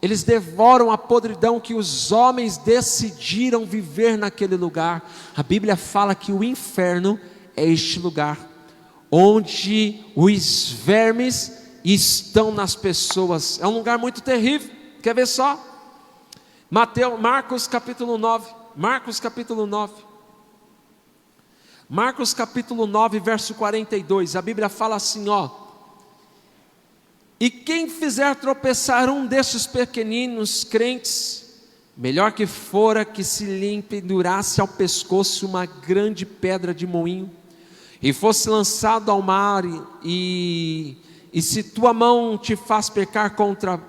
Speaker 1: Eles devoram a podridão que os homens decidiram viver naquele lugar. A Bíblia fala que o inferno é este lugar onde os vermes estão nas pessoas. É um lugar muito terrível. Quer ver só? Marcos capítulo 9. Marcos capítulo 9. Marcos capítulo 9, verso 42. A Bíblia fala assim, ó: e quem fizer tropeçar um destes pequeninos crentes, melhor que fora que se lhe pendurasse ao pescoço uma grande pedra de moinho, e fosse lançado ao mar, e se tua mão te faz pecar contra,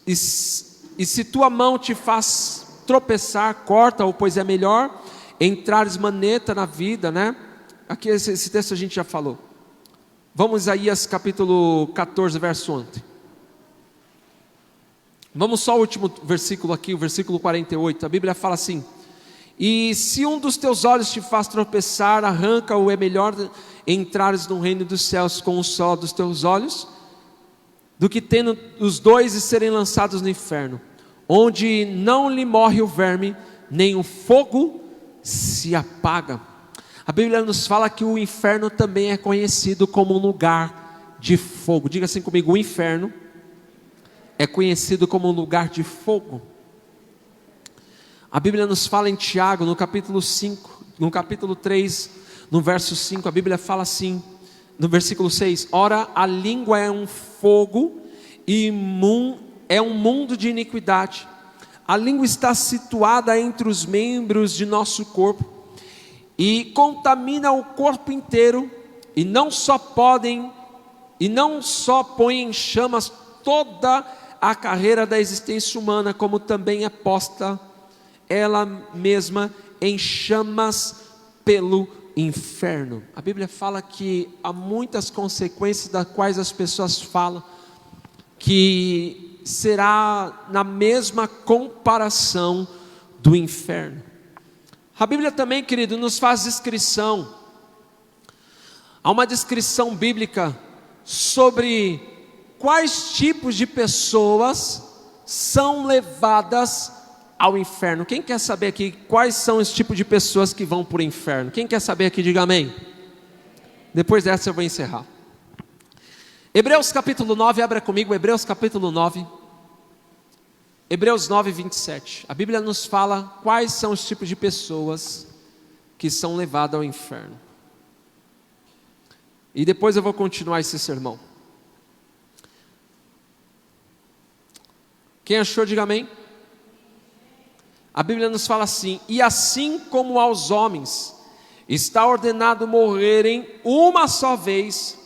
Speaker 1: e se tua mão te faz tropeçar, corta-o, pois é melhor entrares maneta na vida, né? Aqui esse texto a gente já falou. Vamos a Isaías capítulo 14, verso 11. Vamos só ao último versículo aqui, o versículo 48. A Bíblia fala assim: e se um dos teus olhos te faz tropeçar, arranca-o, é melhor entrares no reino dos céus com o sol dos teus olhos, do que tendo os dois e serem lançados no inferno, onde não lhe morre o verme, nem o fogo se apaga. A Bíblia nos fala que o inferno também é conhecido como um lugar de fogo. Diga assim comigo: o inferno é conhecido como um lugar de fogo. A Bíblia nos fala em Tiago, no capítulo 5, no capítulo 3, no verso 5, a Bíblia fala assim, no versículo 6: ora, a língua é um fogo e é um mundo de iniquidade. A língua está situada entre os membros de nosso corpo e contamina o corpo inteiro, e não só põe em chamas toda a carreira da existência humana, como também é posta ela mesma em chamas pelo inferno. A Bíblia fala que há muitas consequências das quais as pessoas falam que será na mesma comparação do inferno. A Bíblia também, querido, nos faz descrição. Há uma descrição bíblica sobre quais tipos de pessoas são levadas ao inferno. Quem quer saber aqui quais são os tipos de pessoas que vão para o inferno? Quem quer saber aqui, diga amém. Depois dessa eu vou encerrar. Hebreus capítulo 9, abra comigo, Hebreus capítulo 9. Hebreus 9, 27. A Bíblia nos fala quais são os tipos de pessoas que são levadas ao inferno. E depois eu vou continuar esse sermão. Quem achou, diga amém. A Bíblia nos fala assim: e assim como aos homens está ordenado morrerem uma só vez,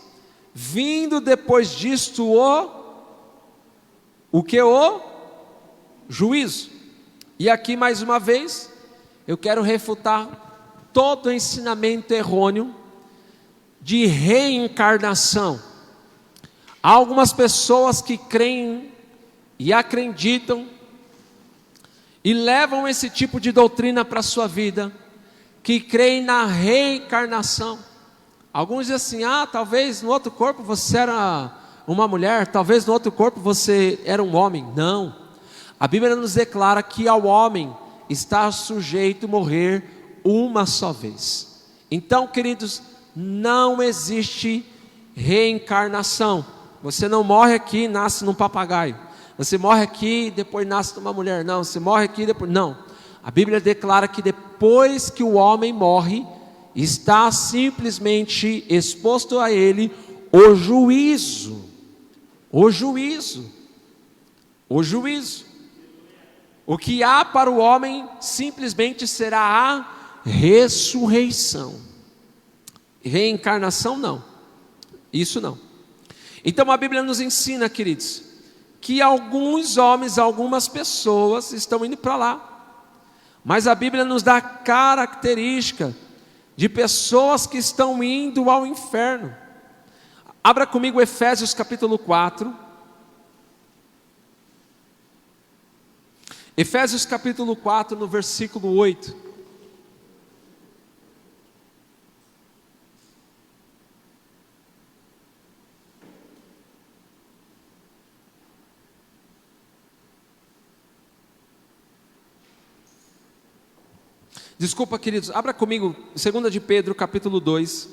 Speaker 1: vindo depois disto o que? O juízo. E aqui mais uma vez, eu quero refutar todo o ensinamento errôneo de reencarnação. Há algumas pessoas que creem e acreditam e levam esse tipo de doutrina para a sua vida, que creem na reencarnação. Alguns dizem assim: talvez no outro corpo você era uma mulher, talvez no outro corpo você era um homem. Não, a Bíblia nos declara que ao homem está sujeito a morrer uma só vez. Então, queridos, não existe reencarnação. Você não morre aqui e nasce num papagaio. Você morre aqui e depois nasce numa mulher. Não, você morre aqui e depois... Não, a Bíblia declara que depois que o homem morre, está simplesmente exposto a ele o juízo. O juízo. O juízo. O que há para o homem simplesmente será a ressurreição. Reencarnação não. Isso não. Então a Bíblia nos ensina, queridos, que alguns homens, algumas pessoas estão indo para lá. Mas a Bíblia nos dá característica de pessoas que estão indo ao inferno. Abra comigo Efésios capítulo 4. Efésios capítulo 4, no versículo 8. Desculpa, queridos, abra comigo 2 de Pedro capítulo 2.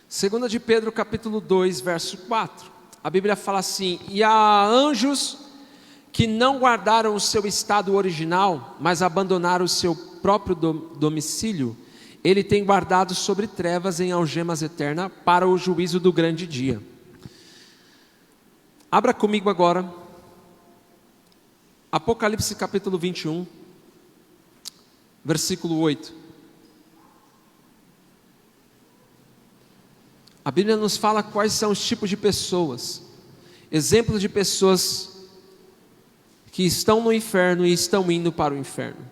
Speaker 1: Segunda de Pedro capítulo 2, verso 4. A Bíblia fala assim: e há anjos que não guardaram o seu estado original, mas abandonaram o seu próprio domicílio. Ele tem guardado sobre trevas em algemas eternas para o juízo do grande dia. Abra comigo agora Apocalipse capítulo 21, versículo 8. A Bíblia nos fala quais são os tipos de pessoas, exemplos de pessoas que estão no inferno e estão indo para o inferno.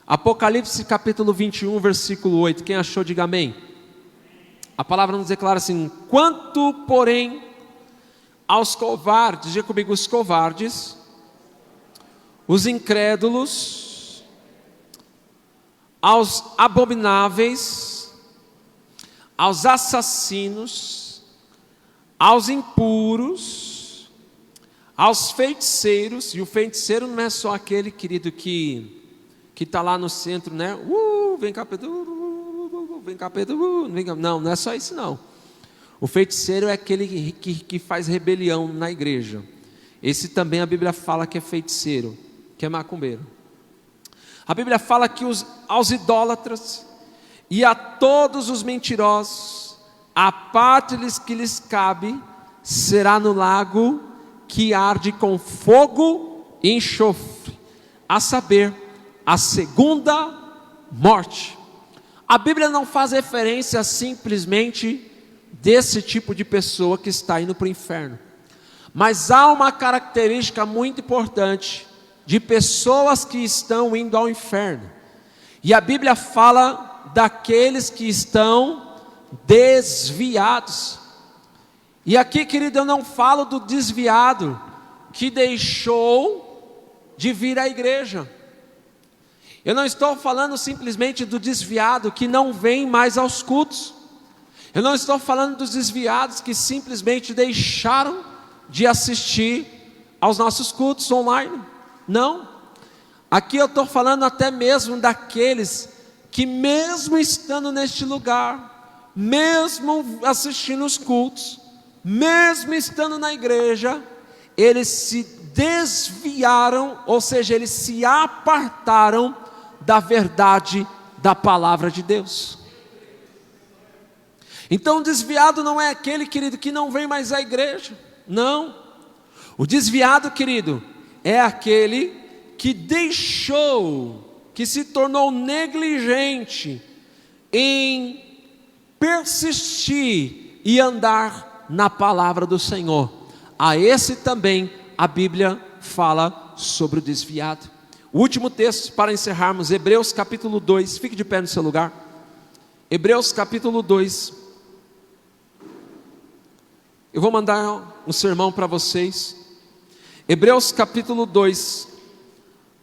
Speaker 1: Apocalipse capítulo 21, versículo 8. Quem achou, diga amém. A palavra nos declara assim: quanto, porém, aos covardes, diga comigo, os covardes, os incrédulos, aos abomináveis, aos assassinos, aos impuros, aos feiticeiros. E o feiticeiro não é só aquele, querido, que está lá no centro, né? Vem cá, Pedro, vem cá, Pedro, vem cá. Não é só isso não. O feiticeiro é aquele que faz rebelião na igreja. Esse também a Bíblia fala que é feiticeiro, que é macumbeiro. A Bíblia fala que aos idólatras e a todos os mentirosos, a parte que lhes cabe será no lago que arde com fogo e enxofre, a saber, a segunda morte. A Bíblia não faz referência simplesmente desse tipo de pessoa que está indo para o inferno, mas há uma característica muito importante de pessoas que estão indo ao inferno, e a Bíblia fala daqueles que estão desviados. E aqui, querido, eu não falo do desviado que deixou de vir à igreja. Eu não estou falando simplesmente do desviado que não vem mais aos cultos. Eu não estou falando dos desviados que simplesmente deixaram de assistir aos nossos cultos online. Não. Aqui eu estou falando até mesmo daqueles que, mesmo estando neste lugar, mesmo assistindo os cultos, mesmo estando na igreja, eles se desviaram, ou seja, eles se apartaram da verdade da palavra de Deus. Então o desviado não é aquele, querido, que não vem mais à igreja. Não. O desviado, querido, é aquele que deixou, que se tornou negligente em persistir e andar na palavra do Senhor. A esse também a Bíblia fala sobre o desviado. O último texto para encerrarmos, Hebreus capítulo 2, fique de pé no seu lugar. Hebreus capítulo 2. Eu vou mandar um sermão para vocês. Hebreus capítulo 2,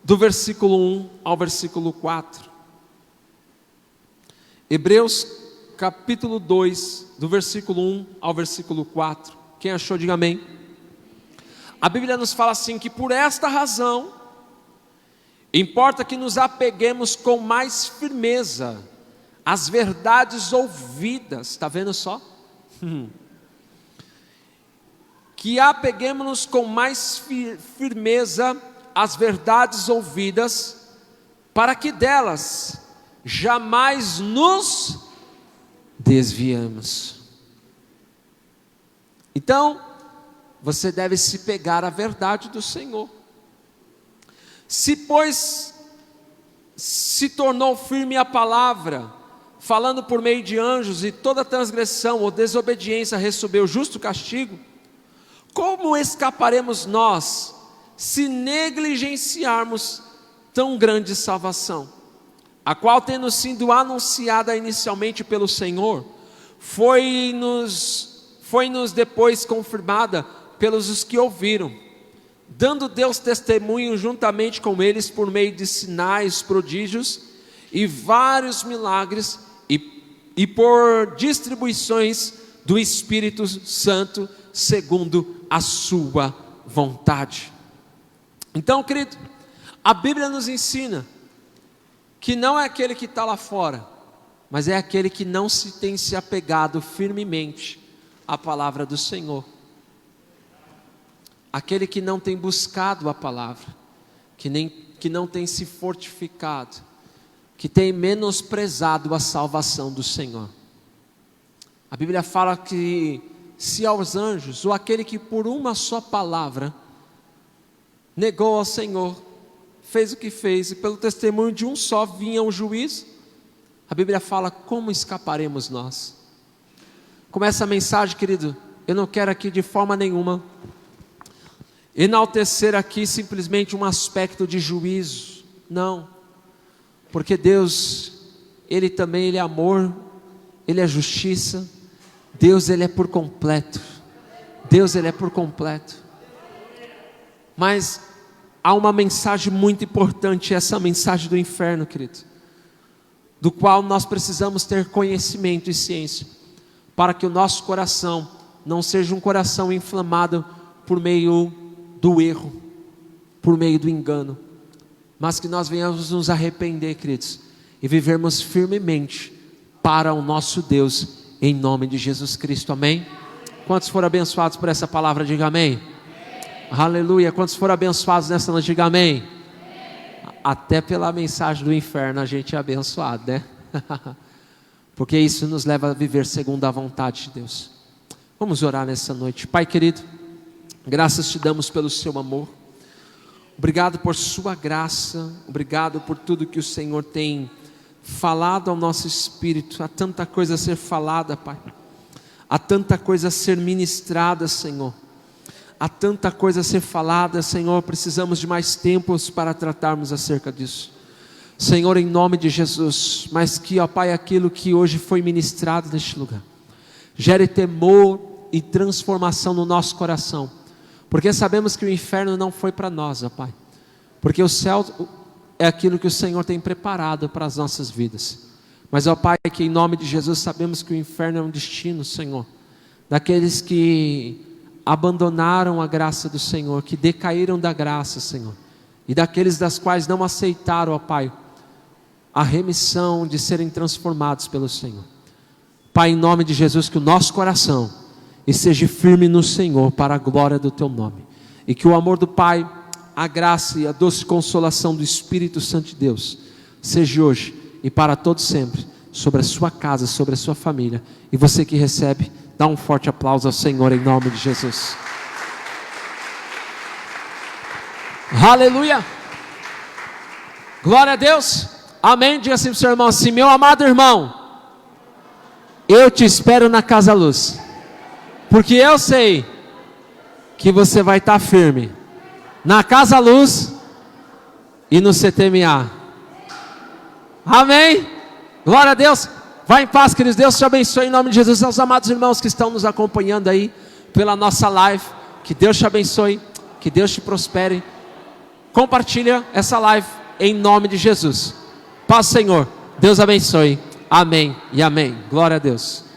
Speaker 1: do versículo 1 ao versículo 4. Hebreus capítulo 2, do versículo 1 ao versículo 4. Quem achou, diga amém. A Bíblia nos fala assim, que por esta razão, importa que nos apeguemos com mais firmeza às verdades ouvidas. Está vendo só? Que apeguemos-nos com mais firmeza às verdades ouvidas, para que delas jamais nos desviemos. Então, você deve se pegar à verdade do Senhor. Se, pois, se tornou firme a palavra, falando por meio de anjos, e toda transgressão ou desobediência recebeu justo castigo, como escaparemos nós, se negligenciarmos tão grande salvação, a qual, tendo sido anunciada inicialmente pelo Senhor, foi-nos depois confirmada pelos os que ouviram, dando Deus testemunho juntamente com eles por meio de sinais, prodígios e vários milagres, e por distribuições do Espírito Santo segundo a sua vontade. Então, querido, a Bíblia nos ensina que não é aquele que está lá fora, mas é aquele que não tem se apegado firmemente à palavra do Senhor. Aquele que não tem buscado a palavra, que não tem se fortificado, que tem menosprezado a salvação do Senhor. A Bíblia fala que se aos anjos, ou aquele que por uma só palavra negou ao Senhor, fez o que fez, e pelo testemunho de um só vinha o juízo, a Bíblia fala, como escaparemos nós? Com essa mensagem, querido, eu não quero aqui de forma nenhuma enaltecer aqui simplesmente um aspecto de juízo, não, porque Deus, Ele também, Ele é amor, Ele é justiça, Deus, Ele é por completo, Deus, Ele é por completo, mas há uma mensagem muito importante, essa mensagem do inferno, querido, do qual nós precisamos ter conhecimento e ciência, para que o nosso coração não seja um coração inflamado por meio do erro, por meio do engano, mas que nós venhamos nos arrepender, queridos, e vivermos firmemente para o nosso Deus, em nome de Jesus Cristo, amém? Quantos foram abençoados por essa palavra, diga amém. Aleluia. Quantos foram abençoados nessa noite, diga amém. Até pela mensagem do inferno a gente é abençoado, né? Porque isso nos leva a viver segundo a vontade de Deus. Vamos orar nessa noite. Pai querido, graças te damos pelo seu amor, obrigado por sua graça, obrigado por tudo que o Senhor tem falado ao nosso espírito. Há tanta coisa a ser falada, Pai, há tanta coisa a ser ministrada, Senhor, há tanta coisa a ser falada, Senhor. Precisamos de mais tempos para tratarmos acerca disso, Senhor, em nome de Jesus. Mas que, ó Pai, aquilo que hoje foi ministrado neste lugar gere temor e transformação no nosso coração, porque sabemos que o inferno não foi para nós, ó Pai, porque o céu é aquilo que o Senhor tem preparado para as nossas vidas. Mas, ó Pai, que em nome de Jesus sabemos que o inferno é um destino, Senhor, daqueles que abandonaram a graça do Senhor, que decaíram da graça, Senhor, e daqueles das quais não aceitaram, ó Pai, a remissão de serem transformados pelo Senhor. Pai, em nome de Jesus, que o nosso coração esteja firme no Senhor para a glória do Teu nome, e que o amor do Pai, a graça e a doce consolação do Espírito Santo de Deus seja hoje e para todos sempre sobre a sua casa, sobre a sua família. E você que recebe, dá um forte aplauso ao Senhor em nome de Jesus. Aleluia, glória a Deus, amém. Diga assim para o seu irmão assim: meu amado irmão, eu te espero na Casa Luz, porque eu sei que você vai estar firme na Casa Luz e no CTMA. Amém, glória a Deus. Vai em paz, queridos. Deus te abençoe em nome de Jesus. Aos amados irmãos que estão nos acompanhando aí pela nossa live, que Deus te abençoe, que Deus te prospere. Compartilha essa live em nome de Jesus. Paz, Senhor. Deus abençoe. Amém e amém. Glória a Deus.